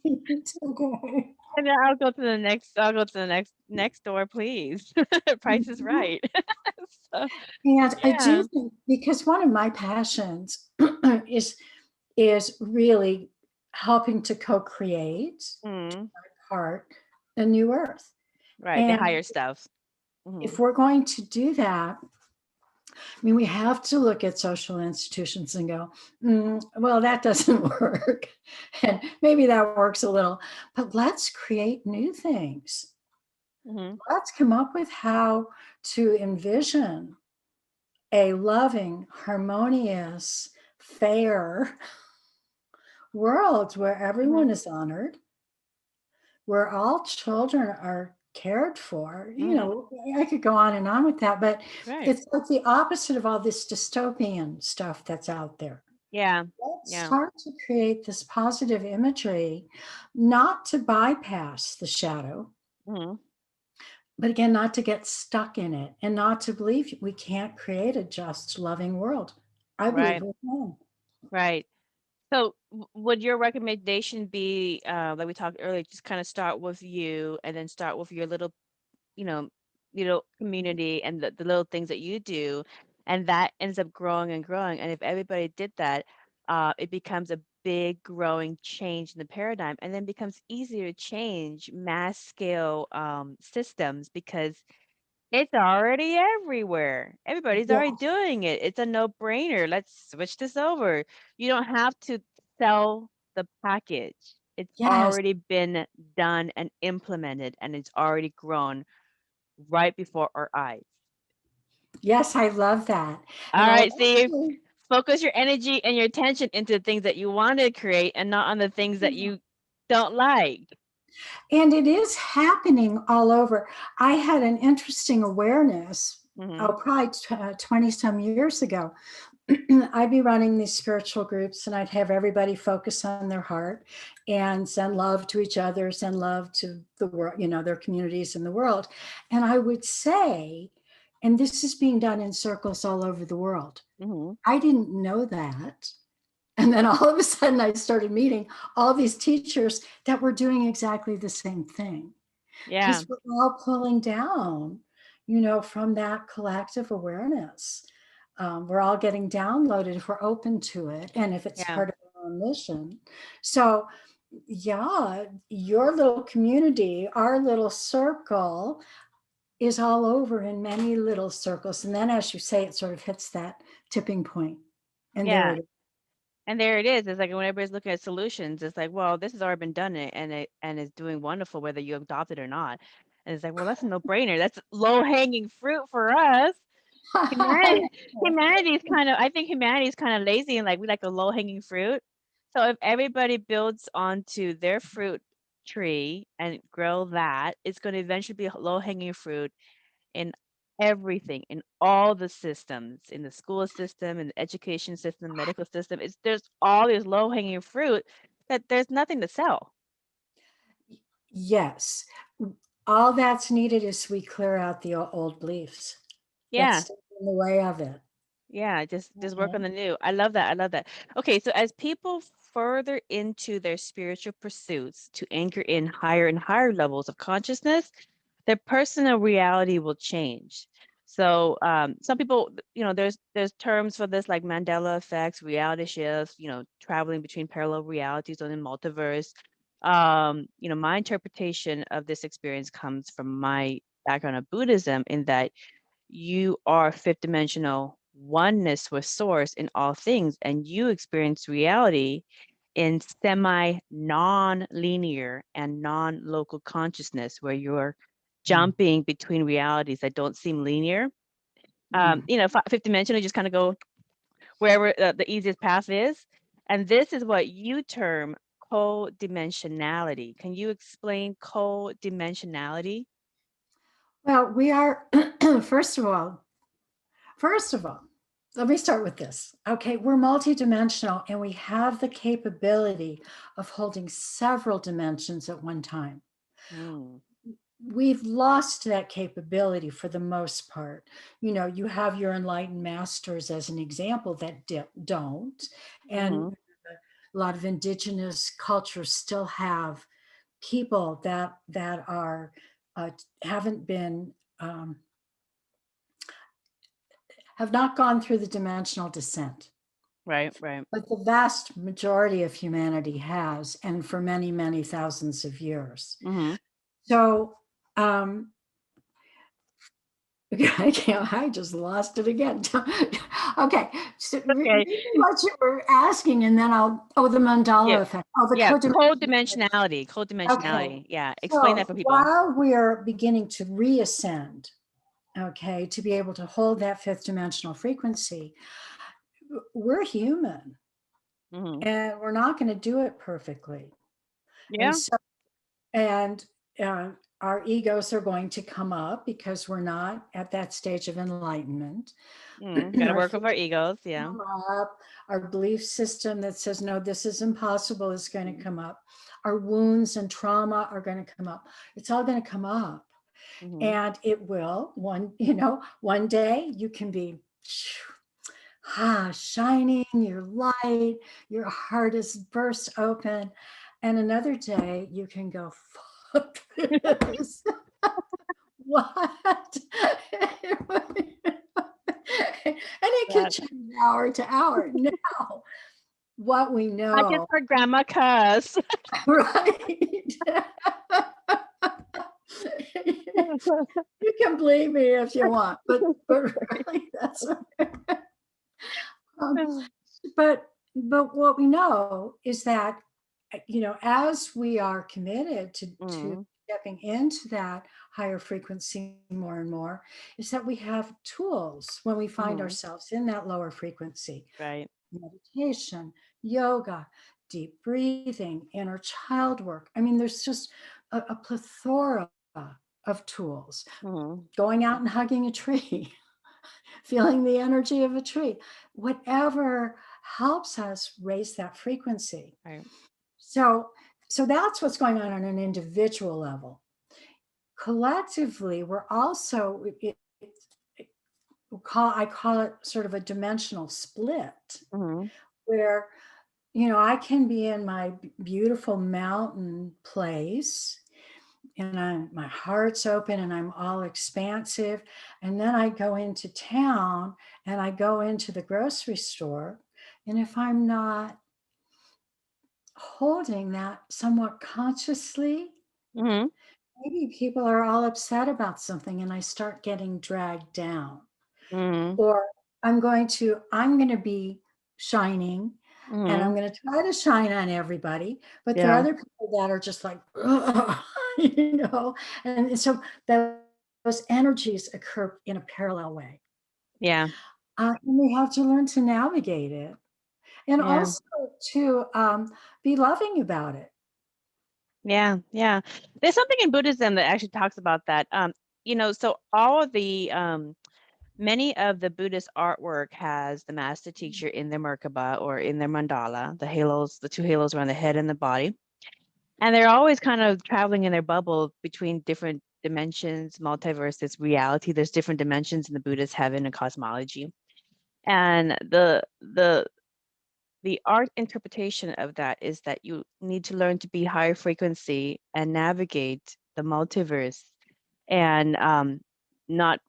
Speaker 3: It's okay.
Speaker 2: And then I'll go to the next. I'll go to the next door, please. Price is right. So,
Speaker 3: And I
Speaker 2: yeah.
Speaker 3: do think, because one of my passions is really helping to co-create
Speaker 2: Mm,
Speaker 3: part a new earth.
Speaker 2: right. The
Speaker 3: And
Speaker 2: higher stuff.
Speaker 3: if
Speaker 2: Mm-hmm.
Speaker 3: we're going to do that, I mean, we have to look at social institutions and go, well, that doesn't work. And maybe that works a little, but let's create new things.
Speaker 2: Mm-hmm.
Speaker 3: Let's come up with how to envision a loving, harmonious, fair world where everyone
Speaker 2: Mm-hmm.
Speaker 3: is honored, where all children are cared for.
Speaker 2: Mm-hmm.
Speaker 3: I could go on and on with that, but
Speaker 2: Right.
Speaker 3: it's like the opposite of all this dystopian stuff that's out there.
Speaker 2: Yeah.
Speaker 3: Let's
Speaker 2: Yeah.
Speaker 3: start to create this positive imagery, not to bypass the shadow,
Speaker 2: Mm-hmm.
Speaker 3: but again, not to get stuck in it and not to believe we can't create a just, loving world. I believe
Speaker 2: Right.
Speaker 3: we can.
Speaker 2: Right. So would your recommendation be, like we talked earlier, just kind of start with you and then start with your little, you know, community and the little things that you do, and that ends up growing and growing. And if everybody did that, it becomes a big growing change in the paradigm, and then becomes easier to change mass scale systems, because it's already everywhere. Everybody's
Speaker 3: Yeah.
Speaker 2: already doing it. It's a no-brainer. Let's switch this over. You don't have to sell the package. It's
Speaker 3: Yes.
Speaker 2: already been done and implemented, and it's already grown right before our eyes.
Speaker 3: Yes, I love that.
Speaker 2: All
Speaker 3: And I
Speaker 2: right, see,
Speaker 3: also,
Speaker 2: focus your energy and your attention into the things that you want to create and not on the things that you don't like.
Speaker 3: and it is happening all over. I had an interesting awareness,
Speaker 2: Mm-hmm.
Speaker 3: probably 20 some years ago. I'd be running these spiritual groups and I'd have everybody focus on their heart and send love to each other, send love to the world, their communities in the world. And I would say, and this is being done in circles all over the world.
Speaker 2: Mm-hmm.
Speaker 3: I didn't know that. And then all of a sudden I started meeting all these teachers that were doing exactly the same thing.
Speaker 2: Yeah.
Speaker 3: Because we're all pulling down, from that collective awareness. We're all getting downloaded if we're open to it. And if it's
Speaker 2: Yeah.
Speaker 3: part of our own mission. So yeah, your little community, our little circle is all over in many little circles. And then as you say, it sort of hits that tipping point. And there
Speaker 2: Yeah.
Speaker 3: it is.
Speaker 2: And there it is. It's like when everybody's looking at solutions, it's like, well, this has already been done and it's doing wonderful whether you adopt it or not. And it's like, well, that's a no-brainer. That's low-hanging fruit for us. Humanity, I think humanity is kind of lazy and like we like the low-hanging fruit. So if everybody builds onto their fruit tree and grow that, it's going to eventually be low-hanging fruit in everything, in all the systems, in the school system, in the education system, medical system. There's all this low-hanging fruit that there's nothing to sell.
Speaker 3: Yes. All that's needed is we clear out the old beliefs.
Speaker 2: Yeah.
Speaker 3: That's in the way of it.
Speaker 2: Yeah, just work on the new. I love that. I love that. Okay, so as people further into their spiritual pursuits to anchor in higher and higher levels of consciousness, their personal reality will change. So some people, there's terms for this like Mandela effects, reality shifts, traveling between parallel realities or the multiverse. My interpretation of this experience comes from my background of Buddhism in that you are fifth dimensional oneness with source in all things, and you experience reality in semi non-linear and non-local consciousness where you're jumping between realities that don't seem linear. Fifth dimensional, you just kind of go wherever the easiest path is. And this is what you term co-dimensionality. Can you explain co-dimensionality?
Speaker 3: Well, we are, first of all, let me start with this. Okay, we're multidimensional and we have the capability of holding several dimensions at one time. We've lost that capability for the most part. You have your enlightened masters as an example that don't. And a lot of indigenous cultures still have people that are haven't been have not gone through the dimensional descent.
Speaker 2: Right.
Speaker 3: But the vast majority of humanity has, and for many, many thousands of years. So, I just lost it again. Okay. So
Speaker 2: Okay.
Speaker 3: what you were asking, and then the Mandela effect.
Speaker 2: Co-dimensionality.
Speaker 3: Okay.
Speaker 2: Yeah. Explain that for people.
Speaker 3: While we're beginning to reascend, okay, to be able to hold that fifth dimensional frequency, we're human and we're not going to do it perfectly.
Speaker 2: Yeah.
Speaker 3: And our egos are going to come up because we're not at that stage of enlightenment.
Speaker 2: Gotta work with our egos. Yeah.
Speaker 3: Our belief system that says, no, this is impossible is going to come up. Our wounds and trauma are going to come up. It's all going to come up. And it will one day you can be shining, your light, your heart is burst open. And another day you can go, fuck this. What? And it can change hour to hour. Now, what we know.
Speaker 2: I just heard grandma cuss.
Speaker 3: Right. You can believe me if you want, but really, that's but what we know is that as we are committed to stepping into that higher frequency more and more, is that we have tools when we find ourselves in that lower frequency.
Speaker 2: Right.
Speaker 3: Meditation, yoga, deep breathing, inner child work. I mean, there's just a plethora of tools. Going out and hugging a tree, feeling the energy of a tree, whatever helps us raise that frequency.
Speaker 2: Right.
Speaker 3: So that's what's going on an individual level. Collectively, we're also, I call it sort of a dimensional split, where, I can be in my beautiful mountain place and my heart's open and I'm all expansive. And then I go into town and I go into the grocery store. And if I'm not holding that somewhat consciously,
Speaker 2: Mm-hmm.
Speaker 3: maybe people are all upset about something and I start getting dragged down.
Speaker 2: Mm-hmm.
Speaker 3: Or I'm going to be shining and I'm
Speaker 2: Mm-hmm.
Speaker 3: going to try to shine on everybody. But there are
Speaker 2: Yeah.
Speaker 3: other people that are just like, "Ugh," and so those energies occur in a parallel way.
Speaker 2: Yeah.
Speaker 3: And we have to learn to navigate it and
Speaker 2: Yeah.
Speaker 3: also to be loving about it.
Speaker 2: Yeah. Yeah. There's something in Buddhism that actually talks about that. So all of the many of the Buddhist artwork has the master teacher in their Merkaba or in their mandala, the halos, the two halos around the head and the body. And they're always kind of traveling in their bubble between different dimensions, multiverses, reality. There's different dimensions in the Buddhist heaven and cosmology. And the art interpretation of that is that you need to learn to be higher frequency and navigate the multiverse and not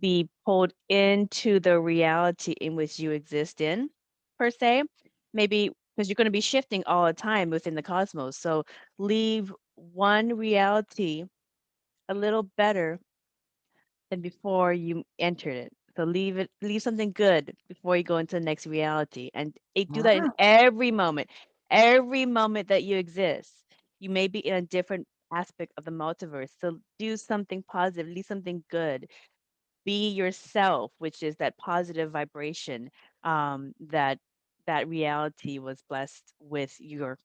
Speaker 2: be pulled into the reality in which you exist in, per se. Maybe because you're going to be shifting all the time within the cosmos. So leave one reality a little better than before you entered it. So leave something good before you go into the next reality. And do that in
Speaker 3: Wow.
Speaker 2: every moment that you exist. You may be in a different aspect of the multiverse. So do something positive, leave something good, be yourself, which is that positive vibration that that reality was blessed with your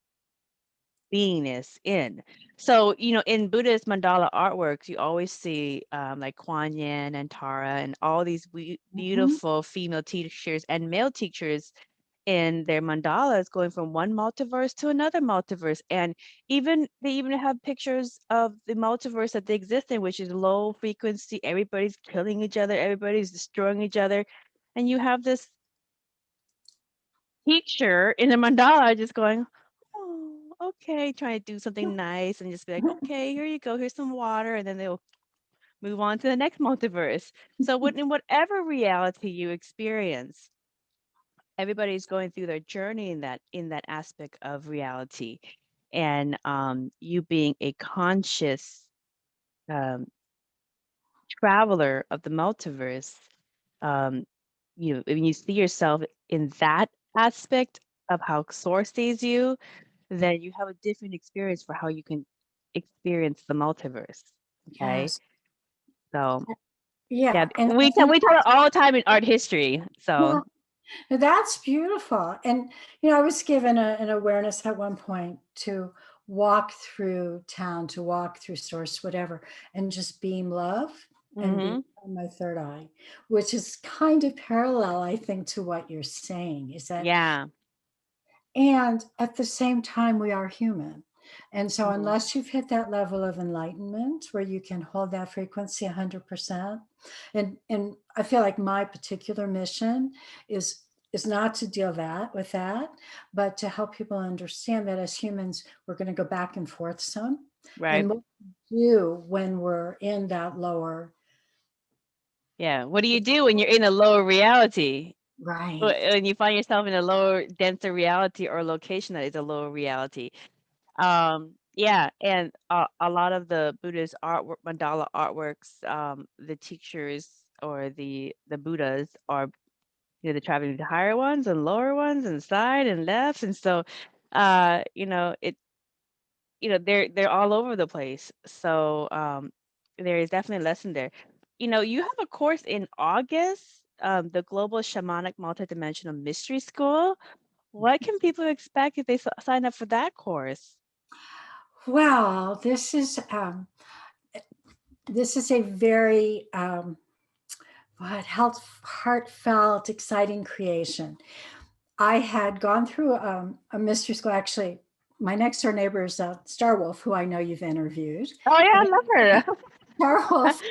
Speaker 2: beingness in. So, in Buddhist mandala artworks, you always see like Kuan Yin and Tara and all these
Speaker 3: Mhm.
Speaker 2: beautiful female teachers and male teachers in their mandalas going from one multiverse to another multiverse. And they even have pictures of the multiverse that they exist in, which is low frequency. Everybody's killing each other, everybody's destroying each other. And you have this teacher in the mandala just going, oh, okay, trying to do something nice and just be like, okay, here you go, here's some water, and then they'll move on to the next multiverse. So in whatever reality you experience, everybody's going through their journey in that aspect of reality. And you being a conscious um, traveler of the multiverse, um, when you see yourself in that aspect of how source sees you, then you have a different experience for how you can experience the multiverse. Okay.
Speaker 3: Yes.
Speaker 2: So yeah,
Speaker 3: Yeah. And I
Speaker 2: we tell
Speaker 3: think
Speaker 2: we tell it all the time in art history. So
Speaker 3: that's beautiful. And, I was given an awareness at one point to walk through town, to walk through source, whatever, and just beam love and be
Speaker 2: hmm
Speaker 3: on my third eye, which is kind of parallel, I think, to what you're saying is that,
Speaker 2: yeah.
Speaker 3: and at the same time, we are human. And so,
Speaker 2: hmm
Speaker 3: unless you've hit that level of enlightenment where you can hold that frequency 100%, and I feel like my particular mission is not to deal with that, but to help people understand that as humans, we're going to go back and forth some.
Speaker 2: Right.
Speaker 3: And what we do when we're in that lower,
Speaker 2: Yeah. What do you do when you're in a lower reality?
Speaker 3: right?
Speaker 2: When you find yourself in a lower, denser reality or location that is a lower reality? Yeah, and a lot of the Buddhist artwork, mandala artworks, the teachers or the Buddhas are, the traveling to higher ones and lower ones and side and left, and so, it, they're all over the place. So, there is definitely a lesson there. You have a course in August, the Global Shamanic Multidimensional Mystery School. What can people expect if they sign up for that course?
Speaker 3: Well, this is a very heartfelt, exciting creation. I had gone through a mystery school. Actually, my next door neighbor is Star Wolf, who I know you've interviewed.
Speaker 2: Oh yeah,
Speaker 3: And
Speaker 2: I love
Speaker 3: Star
Speaker 2: her.
Speaker 3: Wolf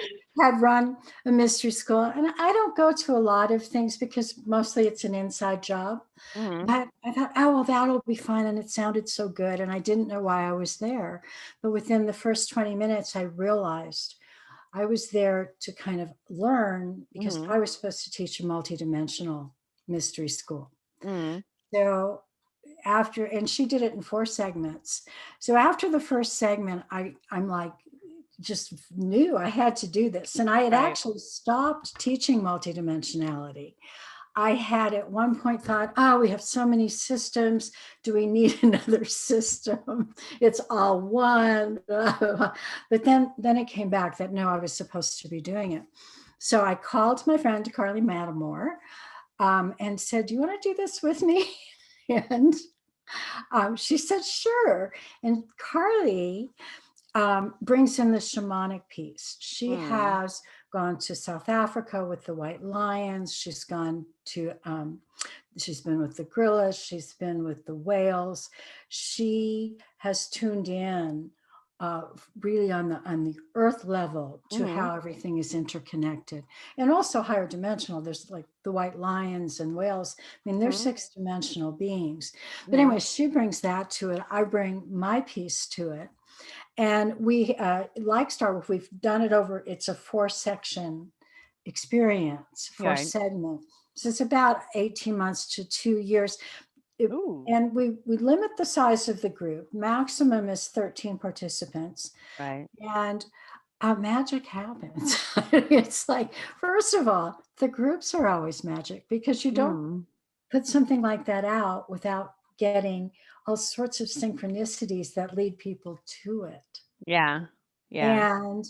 Speaker 3: had run a mystery school. And I don't go to a lot of things because mostly it's an inside job.
Speaker 2: Mhm.
Speaker 3: But I thought, oh, well, that'll be fun. And it sounded so good. And I didn't know why I was there. But within the first 20 minutes, I realized I was there to kind of learn because
Speaker 2: Mhm.
Speaker 3: I was supposed to teach a multidimensional mystery school.
Speaker 2: Mhm.
Speaker 3: So after, and she did it in 4 segments. So after the first segment, I'm like, just knew I had to do this. And I had
Speaker 2: Right.
Speaker 3: actually stopped teaching multidimensionality. I had at one point thought, oh, we have so many systems. Do we need another system? It's all one. But then it came back that no, I was supposed to be doing it. So I called my friend Carly Matamore and said, do you want to do this with me? And she said, sure. And Carly brings in the shamanic piece. She has gone to South Africa with the white lions. She's gone to, she's been with the gorillas. She's been with the whales. She has tuned in really on the earth level to how everything is interconnected, and also higher dimensional. There's like the white lions and whales. I mean, they're 6-dimensional beings. But anyway, she brings that to it. I bring my piece to it. And we, like Star Wars, we've done it over, it's a 4-section experience, 4 segment. So it's about 18 months to 2 years. And we limit the size of the group. Maximum is 13 participants.
Speaker 2: Right.
Speaker 3: And magic happens. It's like, first of all, the groups are always magic because you don't put something like that out without getting all sorts of synchronicities that lead people to it.
Speaker 2: Yeah. Yeah.
Speaker 3: And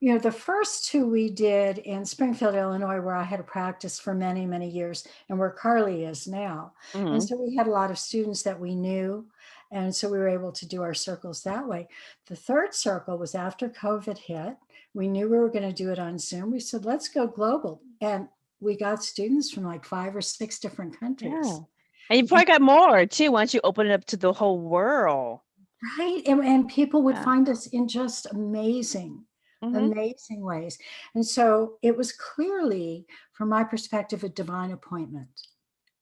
Speaker 3: you know, the first 2 we did in Springfield, Illinois, where I had a practice for many, many years, and where Carly is now. And so we had a lot of students that we knew. And so we were able to do our circles that way. The 3rd circle was after COVID hit. We knew we were going to do it on Zoom. We said, let's go global. And we got students from like 5 or 6 different countries.
Speaker 2: Yeah. And you probably got more too once you open it up to the whole world.
Speaker 3: Right. And people would find us in just amazing ways. And so it was clearly, from my perspective, a divine appointment.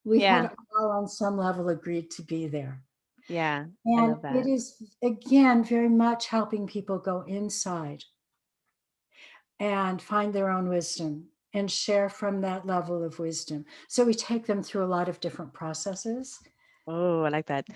Speaker 3: We had all on some level agreed to be there.
Speaker 2: Yeah.
Speaker 3: And it is, again, very much helping people go inside and find their own wisdom and share from that level of wisdom. So we take them through a lot of different processes.
Speaker 2: Oh, I like that.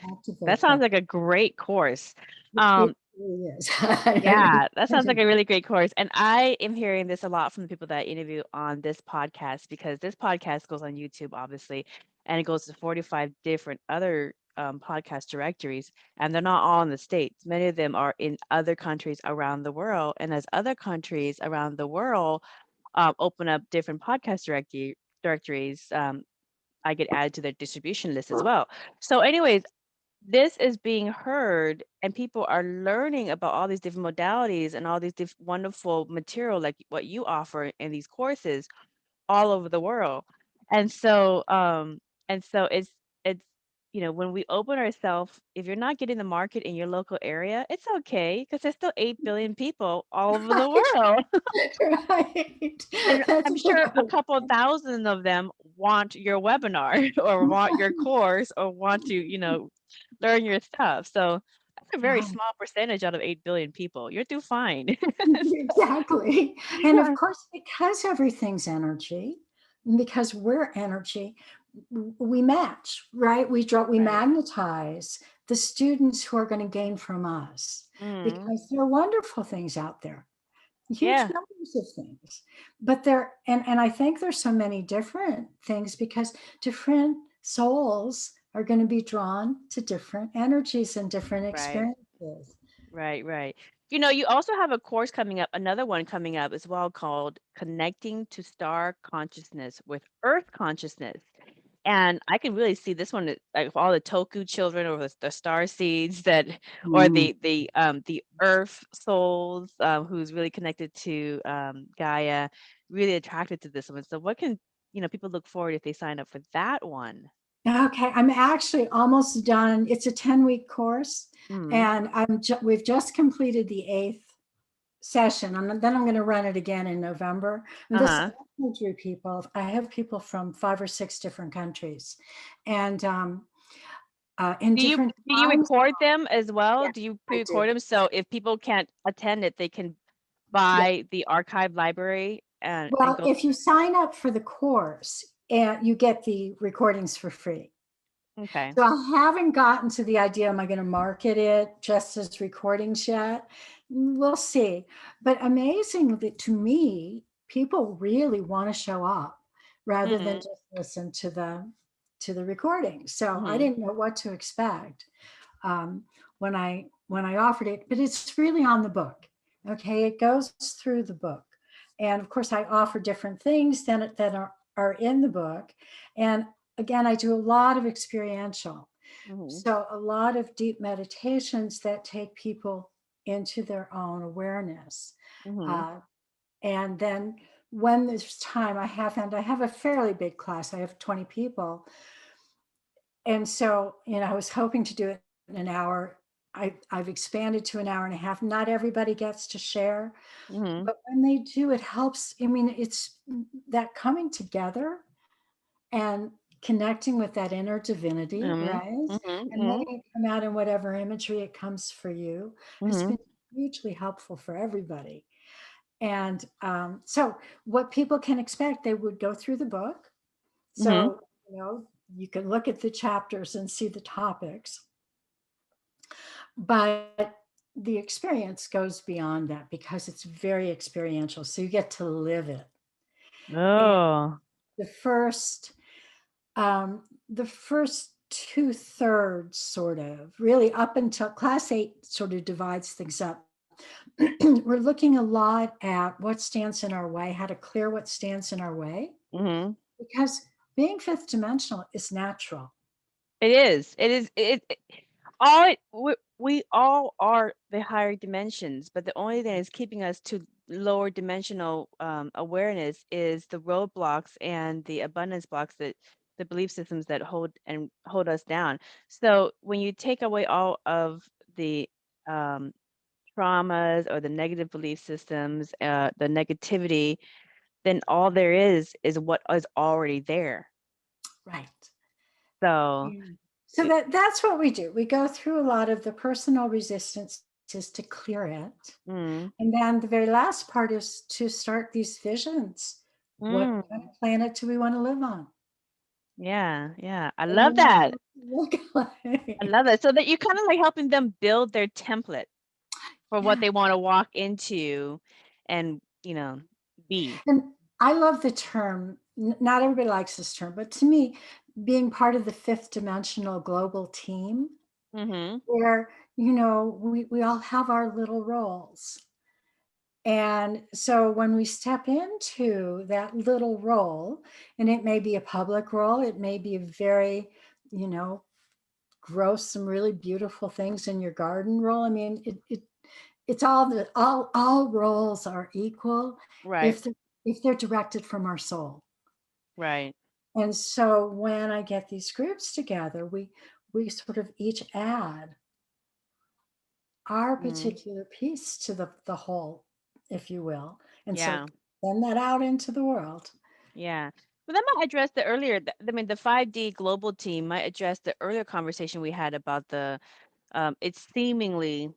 Speaker 2: That sounds like a great course.
Speaker 3: It really is.
Speaker 2: Yeah, that sounds like a really great course. And I am hearing this a lot from the people that I interview on this podcast, because this podcast goes on YouTube, obviously, and it goes to 45 different other podcast directories, and they're not all in the States. Many of them are in other countries around the world. And as other countries around the world open up different podcast directories, I get added to their distribution list as well. So anyways, this is being heard and people are learning about all these different modalities and all these wonderful material like what you offer in these courses all over the world. And so it's you know, when we open ourselves, if you're not getting the market in your local area, it's okay, because there's still 8 billion people all over the world.
Speaker 3: Right.
Speaker 2: And
Speaker 3: That's
Speaker 2: I'm sure a couple thousand of them want your webinar or want your course or want to, you know, learn your stuff. So that's a very small percentage out of 8 billion people. You're doing fine.
Speaker 3: Exactly. And of course, because everything's energy, and because we're energy, we match, right? We magnetize the students who are going to gain from us, because there are wonderful things out there, huge numbers of things. But and I think there's so many different things because different souls are going to be drawn to different energies and different experiences.
Speaker 2: Right. You know, you also have a course coming up, another one coming up as well, called Connecting to Star Consciousness with Earth Consciousness. And I can really see this one, like all the Tulku children or the Starseeds that, or the Earth souls, who's really connected to Gaia, really attracted to this one. So what can, you know, people look forward if they sign up for that one?
Speaker 3: Okay, I'm actually almost done. It's a 10-week course, and we've just completed the 8th session, and then I'm going to run it again in November. And this drew people. I have people from 5 or 6 different countries, and in different.
Speaker 2: Do you record them as well?
Speaker 3: Yeah,
Speaker 2: Do you pre-record them so if people can't attend it, they can buy the archive library and go?
Speaker 3: If you sign up for the course, and you get the recordings for free.
Speaker 2: Okay.
Speaker 3: So I haven't gotten to the idea, am I going to market it just as recordings yet? We'll see. But amazingly to me, people really want to show up rather than just listen to the recording. So I didn't know what to expect um, when I offered it, but it's really on the book. Okay, it goes through the book, and of course I offer different things that are in the book, and again I do a lot of experiential, so a lot of deep meditations that take people into their own awareness, uh, and then when there's time, I have a fairly big class. I have 20 people, and so, I was hoping to do it in an hour. I've expanded to an hour and a half. Not everybody gets to share, but when they do, it helps. I mean, it's that coming together and connecting with that inner divinity, right? And letting it come out in whatever imagery it comes for you has been hugely helpful for everybody. And so, what people can expect, they would go through the book. So, you can look at the chapters and see the topics, but the experience goes beyond that because it's very experiential. So you get to live it. And
Speaker 2: Oh.
Speaker 3: the first, the first 2/3 sort of really up until class 8 sort of divides things up. We're looking a lot at what stands in our way, how to clear what stands in our way, because being fifth dimensional is natural.
Speaker 2: It is. It is. All we all are the higher dimensions, but the only thing that's keeping us to lower dimensional awareness is the roadblocks and the abundance blocks, that the belief systems that hold us down. So when you take away all of the traumas or the negative belief systems, the negativity, then all there is what is already there.
Speaker 3: Right.
Speaker 2: So
Speaker 3: So that's what we do. We go through a lot of the personal resistances to clear it. And then the very last part is to start these visions. What kind of planet do we want to live on?
Speaker 2: yeah. I
Speaker 3: What do
Speaker 2: love
Speaker 3: we want
Speaker 2: that.
Speaker 3: it to look like?
Speaker 2: I love that. So that you kind of like helping them build their template for what
Speaker 3: Yeah.
Speaker 2: they want to walk into and, be.
Speaker 3: And I love the term, not everybody likes this term, but to me, being part of the fifth dimensional global team, where, we all have our little roles. And so when we step into that little role, and it may be a public role, it may be a very, grow some really beautiful things in your garden role. I mean, it's all roles are equal
Speaker 2: Right.
Speaker 3: if they're directed from our soul.
Speaker 2: Right.
Speaker 3: And so when I get these groups together, we sort of each add our particular piece to the whole, if you will, and so
Speaker 2: Yeah.
Speaker 3: send that out into the world.
Speaker 2: Yeah. Well, that might address the earlier, the 5D global team might address the earlier conversation we had about it's seemingly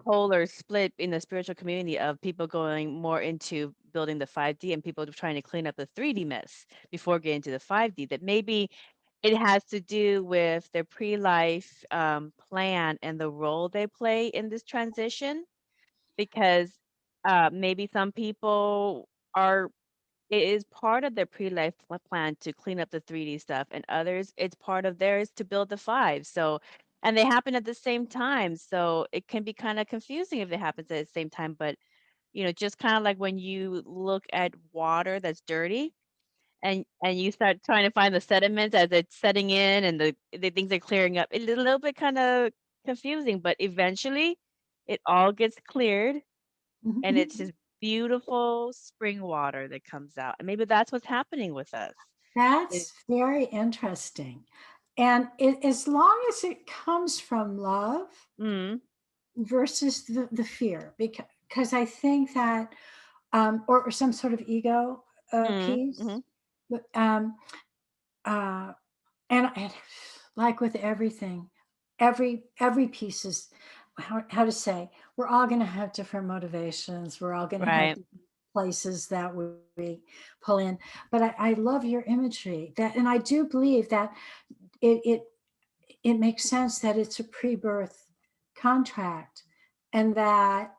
Speaker 2: polar split in the spiritual community of people going more into building the 5D and people trying to clean up the 3D mess before getting to the 5D. That maybe it has to do with their pre-life plan and the role they play in this transition, because maybe some people are, it is part of their pre-life plan to clean up the 3D stuff, and others, it's part of theirs to build the 5. So, and they happen at the same time. So it can be kind of confusing if it happens at the same time. But, just kind of like when you look at water that's dirty and you start trying to find the sediments as it's setting in and the things are clearing up, it's a little bit kind of confusing, but eventually it all gets cleared and it's
Speaker 3: Mhm.
Speaker 2: just beautiful spring water that comes out. And maybe that's what's happening with us.
Speaker 3: That's very interesting. And as long as it comes from love
Speaker 2: Mm,
Speaker 3: versus the fear, because I think that, or some sort of ego
Speaker 2: mm,
Speaker 3: piece,
Speaker 2: mhm.
Speaker 3: but, uh, and like with everything, every piece is how to say, we're all going to have different motivations. We're all going to have
Speaker 2: Right.
Speaker 3: different places that we pull in. But I love your imagery that, and I do believe that it makes sense that it's a pre-birth contract, and that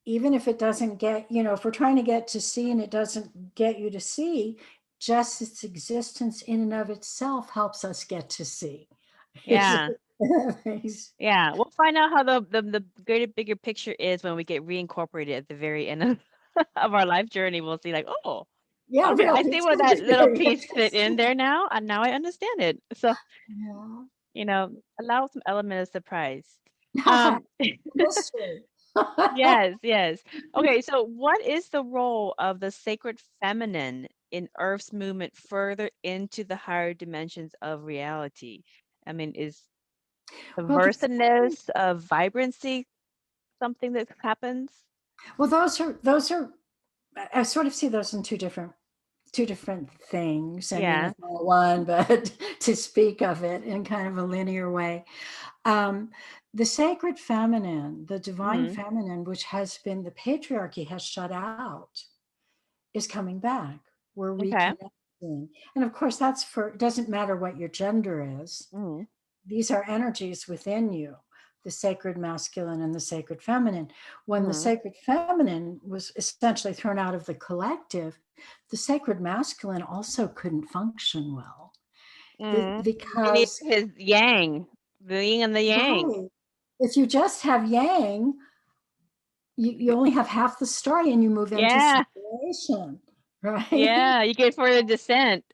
Speaker 3: even if it doesn't get, if we're trying to get to see and it doesn't get you to see, just its existence in and of itself helps us get to see.
Speaker 2: Yeah. Yeah. We'll find out how the greater, bigger picture is when we get reincorporated at the very end of, our life journey. We'll see, like, oh,
Speaker 3: yeah,
Speaker 2: okay,
Speaker 3: really,
Speaker 2: I see where that little piece fit in there now, and now I understand it. So, allow some element of surprise.
Speaker 3: Mystery.
Speaker 2: Yes. Okay, so what is the role of the sacred feminine in Earth's movement further into the higher dimensions of reality? I mean, is the
Speaker 3: Well,
Speaker 2: verseness of vibrancy something that happens?
Speaker 3: Well, those are, I sort of see those in two different things. I mean, it's not one, but to speak of it in kind of a linear way. The sacred feminine, the divine feminine, which has been, the patriarchy has shut out, is coming back. We're reconnecting. And of course, it doesn't matter what your gender is. These are energies within you, the sacred masculine and the sacred feminine. When the sacred feminine was essentially thrown out of the collective, the sacred masculine also couldn't function well. Because
Speaker 2: his yang, the yin and the yang.
Speaker 3: Right. If you just have yang, you only have half the story, and you move into separation, right?
Speaker 2: Yeah, you get further descent.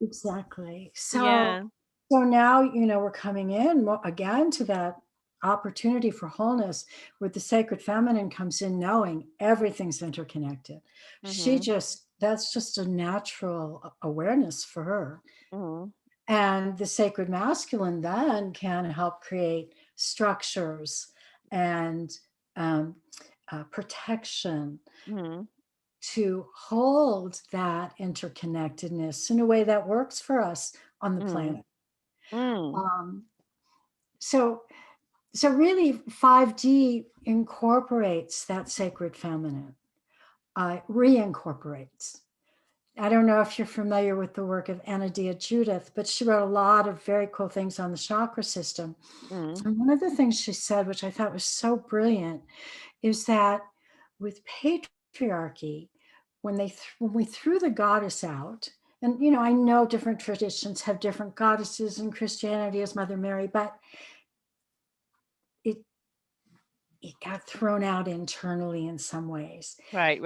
Speaker 3: Exactly. So now, we're coming in again to that opportunity for wholeness, where the sacred feminine comes in knowing everything's interconnected. That's just a natural awareness for her. And the sacred masculine then can help create structures and protection to hold that interconnectedness in a way that works for us on the planet. So really 5D incorporates that sacred feminine, reincorporates. I don't know if you're familiar with the work of Judith, but she wrote a lot of very cool things on the chakra system. And one of the things she said, which I thought was so brilliant, is that with patriarchy, when we threw the goddess out, and I know different traditions have different goddesses, and Christianity is Mother Mary, but it got thrown out internally in some ways.
Speaker 2: Right.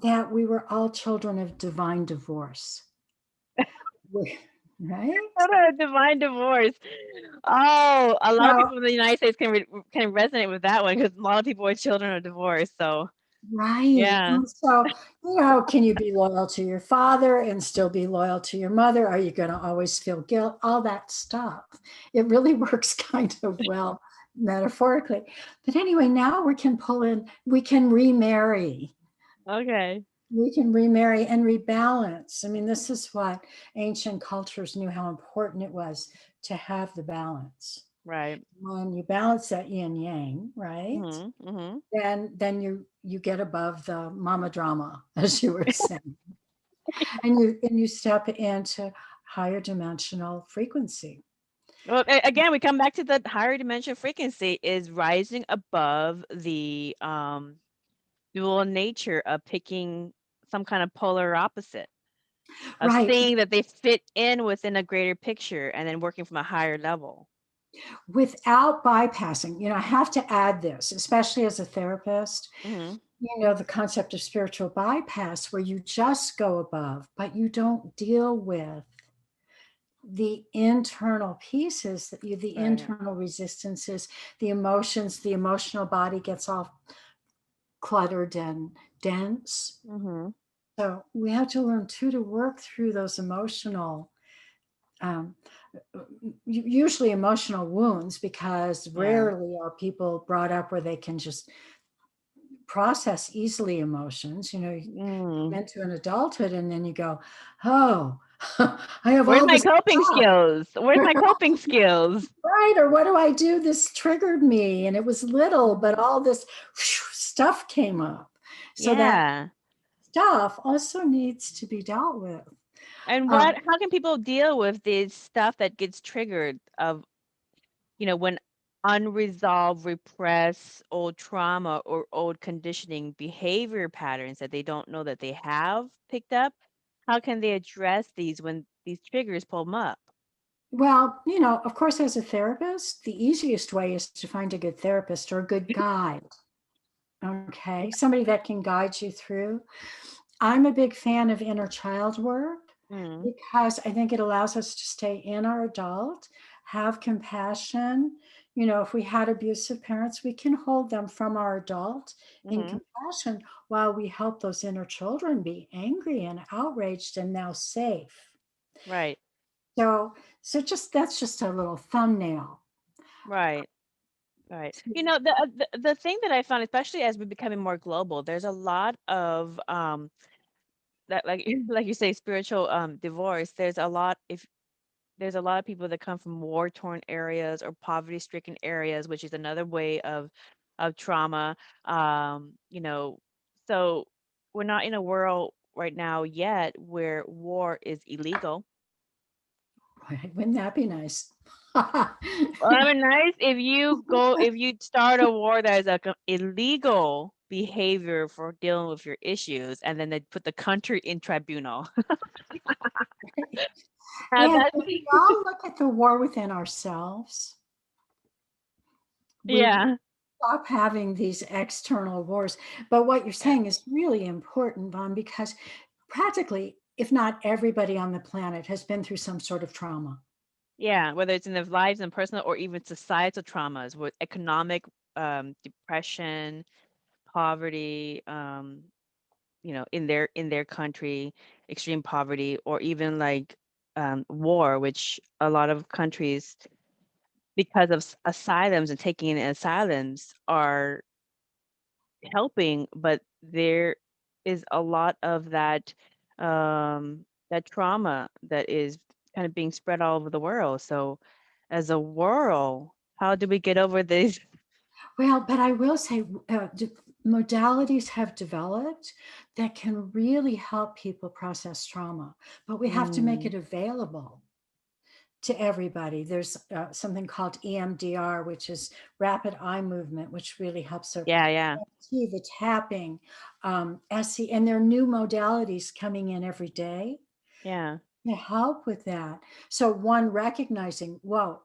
Speaker 3: That we were all children of divine divorce. Right?
Speaker 2: Divine divorce. Oh, a lot of people in the United States can resonate with that one, because a lot of people are children of divorce. So
Speaker 3: right. Yeah. And so, can you be loyal to your father and still be loyal to your mother? Are you going to always feel guilt? All that stuff. It really works kind of well metaphorically. But anyway, now we can remarry.
Speaker 2: Okay.
Speaker 3: We can remarry and rebalance. I mean, this is what ancient cultures knew how important it was to have the balance.
Speaker 2: Right.
Speaker 3: When you balance that yin yang, right? Then you get above the mama drama, as you were saying, and you step into higher dimensional frequency.
Speaker 2: Well, again, we come back to the higher dimensional frequency is rising above the dual nature of picking some kind of polar opposite, of seeing that they fit in within a greater picture, and then working from a higher level.
Speaker 3: Without bypassing, I have to add this, especially as a therapist, the concept of spiritual bypass, where you just go above, but you don't deal with the internal pieces, the internal resistances, the emotions. The emotional body gets all cluttered and dense. So we have to learn to work through those emotional, usually emotional wounds, because rarely are people brought up where they can just process easily emotions. Into an adulthood, and then you go, oh, I have
Speaker 2: Where's
Speaker 3: all
Speaker 2: my
Speaker 3: this
Speaker 2: coping skills? Where's my coping skills?
Speaker 3: Right. Or what do I do? This triggered me, and it was little, but all this stuff came up. So that stuff also needs to be dealt with.
Speaker 2: And
Speaker 3: Um,
Speaker 2: how can people deal with this stuff that gets triggered of, when unresolved, repressed old trauma or old conditioning behavior patterns that they don't know that they have picked up? How can they address these when these triggers pull them up?
Speaker 3: well, of course, as a therapist, the easiest way is to find a good therapist or a good guide. Okay. Somebody that can guide you through. I'm a big fan of inner child work
Speaker 2: Mm,
Speaker 3: because I think it allows us to stay in our adult, have compassion. If we had abusive parents, we can hold them from our adult in
Speaker 2: mm-hmm.
Speaker 3: compassion while we help those inner children be angry and outraged and now safe.
Speaker 2: Right,
Speaker 3: So, that's just a little thumbnail.
Speaker 2: right. Right. The thing that I found, especially as we're becoming more global, there's a lot of that, like like you say, spiritual divorce. There's a lot of people that come from war-torn areas or poverty-stricken areas, which is another way of trauma. So we're not in a world right now yet where war is illegal.
Speaker 3: Right? Wouldn't that be nice?
Speaker 2: Well, I mean, nice if you start a war that is like illegal behavior for dealing with your issues, and then they put the country in tribunal. Now
Speaker 3: And
Speaker 2: that's
Speaker 3: if we all look at the war within ourselves, we
Speaker 2: yeah,
Speaker 3: stop having these external wars. But what you're
Speaker 2: yeah,
Speaker 3: saying is really important, Vaughn, because practically, if not everybody on the planet has been through some sort of trauma.
Speaker 2: yeah. Whether it's in their lives and personal or even societal traumas, with economic depression, poverty, in their country, extreme poverty, or even like war, which a lot of countries, because of asylums and taking in asylums, are helping, but there is a lot of that trauma that is kind of being spread all over the world. So as a world, how do we get over this?
Speaker 3: Well, but I will say modalities have developed that can really help people process trauma, but we have to make
Speaker 2: Mm,
Speaker 3: it available to everybody. There's something called EMDR, which is rapid eye movement, which really helps. So
Speaker 2: yeah,
Speaker 3: the tapping, SE, and there are new modalities coming in every day
Speaker 2: yeah,
Speaker 3: to help with that. So one, recognizing, whoa,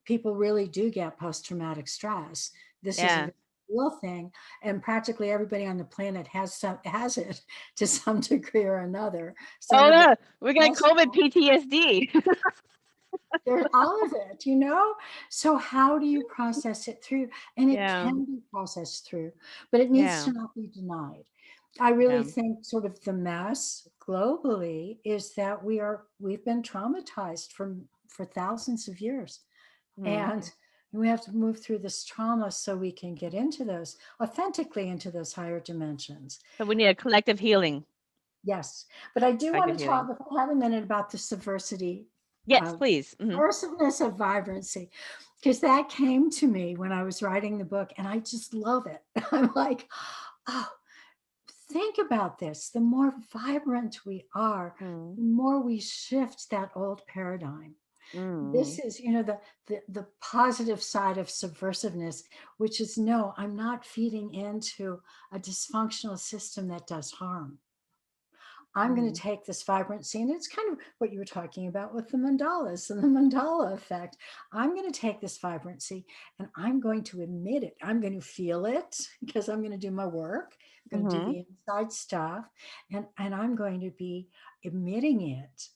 Speaker 3: people really do get post-traumatic stress. This is
Speaker 2: yeah.
Speaker 3: a real thing, and practically everybody on the planet has it to some degree or another. Some
Speaker 2: Oh
Speaker 3: of it
Speaker 2: yeah, we got
Speaker 3: less,
Speaker 2: COVID PTSD.
Speaker 3: there's all of it. So how do you process it through? And it
Speaker 2: Yeah,
Speaker 3: can be processed through, but it needs
Speaker 2: yeah,
Speaker 3: to not be denied. I really
Speaker 2: yeah.
Speaker 3: think sort of the mess globally is that we've been traumatized for thousands of years.
Speaker 2: Mm.
Speaker 3: And we have to move through this trauma so we can get into those authentically into those higher dimensions.
Speaker 2: So we need a collective healing.
Speaker 3: Yes. But I do
Speaker 2: Collective
Speaker 3: want to talk,
Speaker 2: healing.
Speaker 3: if I have a minute, about the
Speaker 2: Yes,
Speaker 3: uh,
Speaker 2: please. Hmm.
Speaker 3: subversiveness of vibrancy, because that came to me when I was writing the book, and I just love it. I'm like, oh, think about this. The more vibrant we are,
Speaker 2: Mm.
Speaker 3: the more we shift that old paradigm. This
Speaker 2: Mm.
Speaker 3: is, the positive side of subversiveness, which is no, I'm not feeding into a dysfunctional system that does harm. I'm going to
Speaker 2: Mm.
Speaker 3: take this vibrancy, and it's kind of what you were talking about with the mandalas and the mandala effect. I'm going to take this vibrancy and I'm going to admit it. I'm going to feel it because I'm going to do my work. I'm going to do
Speaker 2: Mm-hmm.
Speaker 3: the inside stuff, and I'm going to be emitting it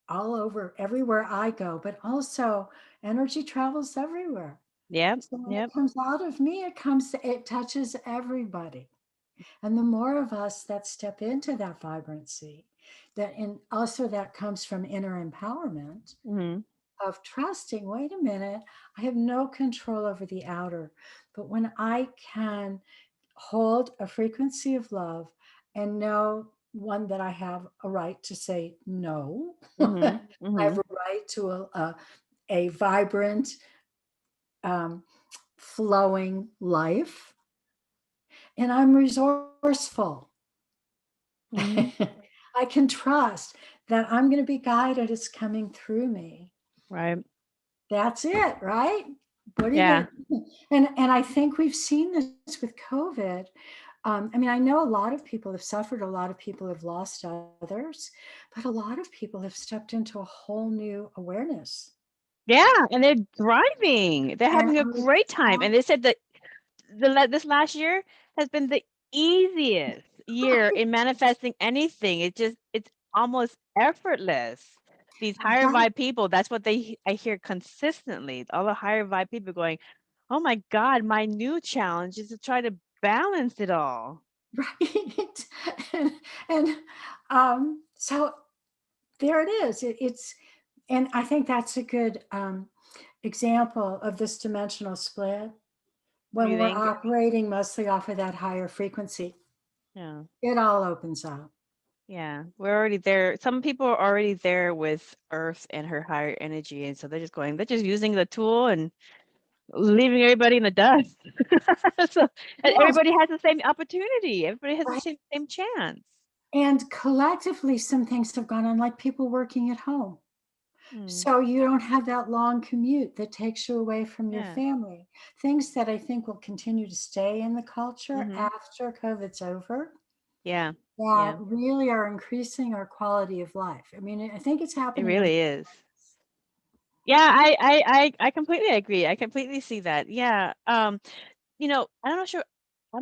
Speaker 3: all over, everywhere I go. But also, energy travels everywhere.
Speaker 2: Yep,
Speaker 3: So when it
Speaker 2: yep.
Speaker 3: comes out of me, it touches everybody. And the more of us that step into that vibrancy, and also that comes from inner empowerment
Speaker 2: Mm-hmm.
Speaker 3: of trusting, wait a minute, I have no control over the outer. But when I can hold a frequency of love and know, one, that I have a right to say no, I
Speaker 2: Mm-hmm. Mm-hmm.
Speaker 3: have a right to a vibrant, um, flowing life, and I'm resourceful.
Speaker 2: Mm-hmm.
Speaker 3: I can trust that I'm going to be guided. It's coming through me.
Speaker 2: Right.
Speaker 3: That's it, right? What are
Speaker 2: Yeah.
Speaker 3: you going to, and I think we've seen this with COVID. I mean, I know a lot of people have suffered, a lot of people have lost others, but a lot of people have stepped into a whole new awareness.
Speaker 2: Yeah, and they're thriving. They're having a
Speaker 3: And
Speaker 2: great time. And they said that this last year has been the easiest year in manifesting anything. It's almost effortless. These higher
Speaker 3: right,
Speaker 2: vibe people, that's what I hear consistently. All the higher vibe people going, "Oh my God, my new challenge is to try to balance it all."
Speaker 3: right. and so there it is. It's, and I think that's a good example of this dimensional split when
Speaker 2: You
Speaker 3: we're
Speaker 2: think?
Speaker 3: operating mostly off of that higher frequency.
Speaker 2: Yeah.
Speaker 3: It all opens up.
Speaker 2: Yeah, we're already there. Some people are already there with Earth and her higher energy, and so they're just using the tool and leaving everybody in the dust. So and
Speaker 3: Yes,
Speaker 2: everybody has the same opportunity. Everybody has the
Speaker 3: right.
Speaker 2: same chance.
Speaker 3: And collectively, some things have gone on, like people working at home.
Speaker 2: Mm,
Speaker 3: So you don't have that long commute that takes you away from your
Speaker 2: yeah.
Speaker 3: family. Things that I think will continue to stay in the culture
Speaker 2: Hmm.
Speaker 3: after COVID's over,
Speaker 2: Yeah.
Speaker 3: that
Speaker 2: Yeah.
Speaker 3: really are increasing our quality of life. I mean, I think it's
Speaker 2: It
Speaker 3: happening in,
Speaker 2: really is. Yeah, I completely agree. I completely see that. Yeah. I'm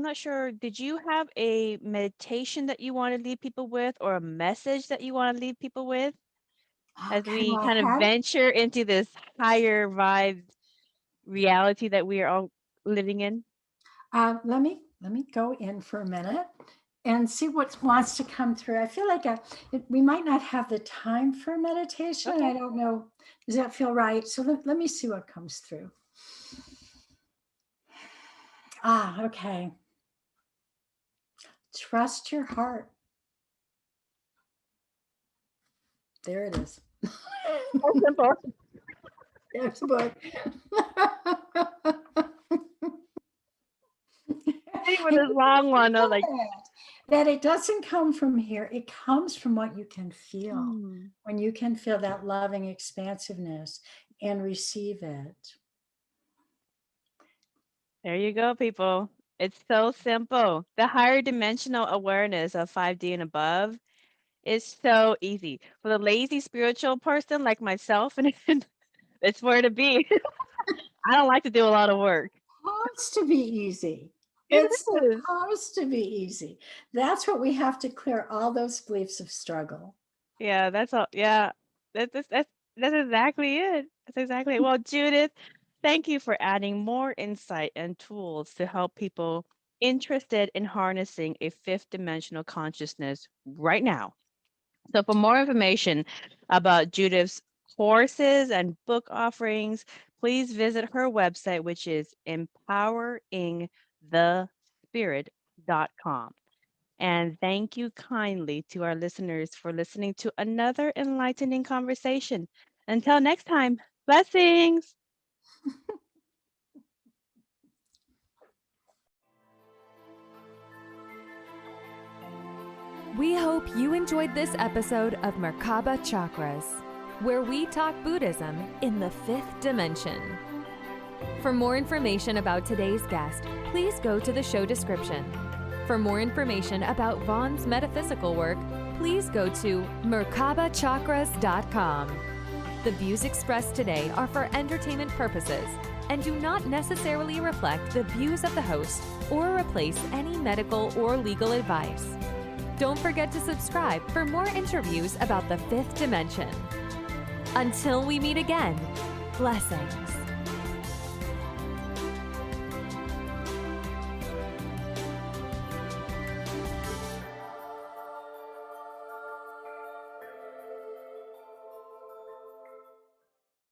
Speaker 2: not sure, did you have a meditation that you want to leave people with or a message that you want to leave people with as
Speaker 3: okay,
Speaker 2: we
Speaker 3: I
Speaker 2: kind of
Speaker 3: had,
Speaker 2: venture into this higher vibe reality that we are all living in?
Speaker 3: let me go in for a minute and see what wants to come through. I feel like we might not have the time for meditation.
Speaker 2: Okay.
Speaker 3: I don't know. Does that feel right? So let me see what comes through. Okay. Trust your heart. There it is.
Speaker 2: So simple.
Speaker 3: There's a book.
Speaker 2: Sitting with this long one, I was like,
Speaker 3: That it doesn't come from here. It comes from what you can feel.
Speaker 2: hmm.
Speaker 3: When you can feel that loving expansiveness and receive it.
Speaker 2: There you go, people. It's so simple. The higher dimensional awareness of 5D and above is so easy. For the lazy spiritual person like myself, and it's where to be. I don't like to do a lot of work.
Speaker 3: Supposed to be easy.
Speaker 2: It
Speaker 3: It's
Speaker 2: is.
Speaker 3: supposed to be easy. That's what we have to clear, all those beliefs of struggle.
Speaker 2: Yeah, that's all. Yeah, that's exactly it. That's exactly it. Well, Judith, thank you for adding more insight and tools to help people interested in harnessing a fifth dimensional consciousness right now. So, for more information about Judith's courses and book offerings, please visit her website, which is empoweringthespirit.com. And thank you kindly to our listeners for listening to another enlightening conversation. Until next time, blessings.
Speaker 1: We hope you enjoyed this episode of Merkaba Chakras, where we talk Buddhism in the fifth dimension. For more information about today's guest, please go to the show description. For more information about Vaughn's metaphysical work, please go to merkabachakras.com. The views expressed today are for entertainment purposes and do not necessarily reflect the views of the host or replace any medical or legal advice. Don't forget to subscribe for more interviews about the fifth dimension. Until we meet again, blessings.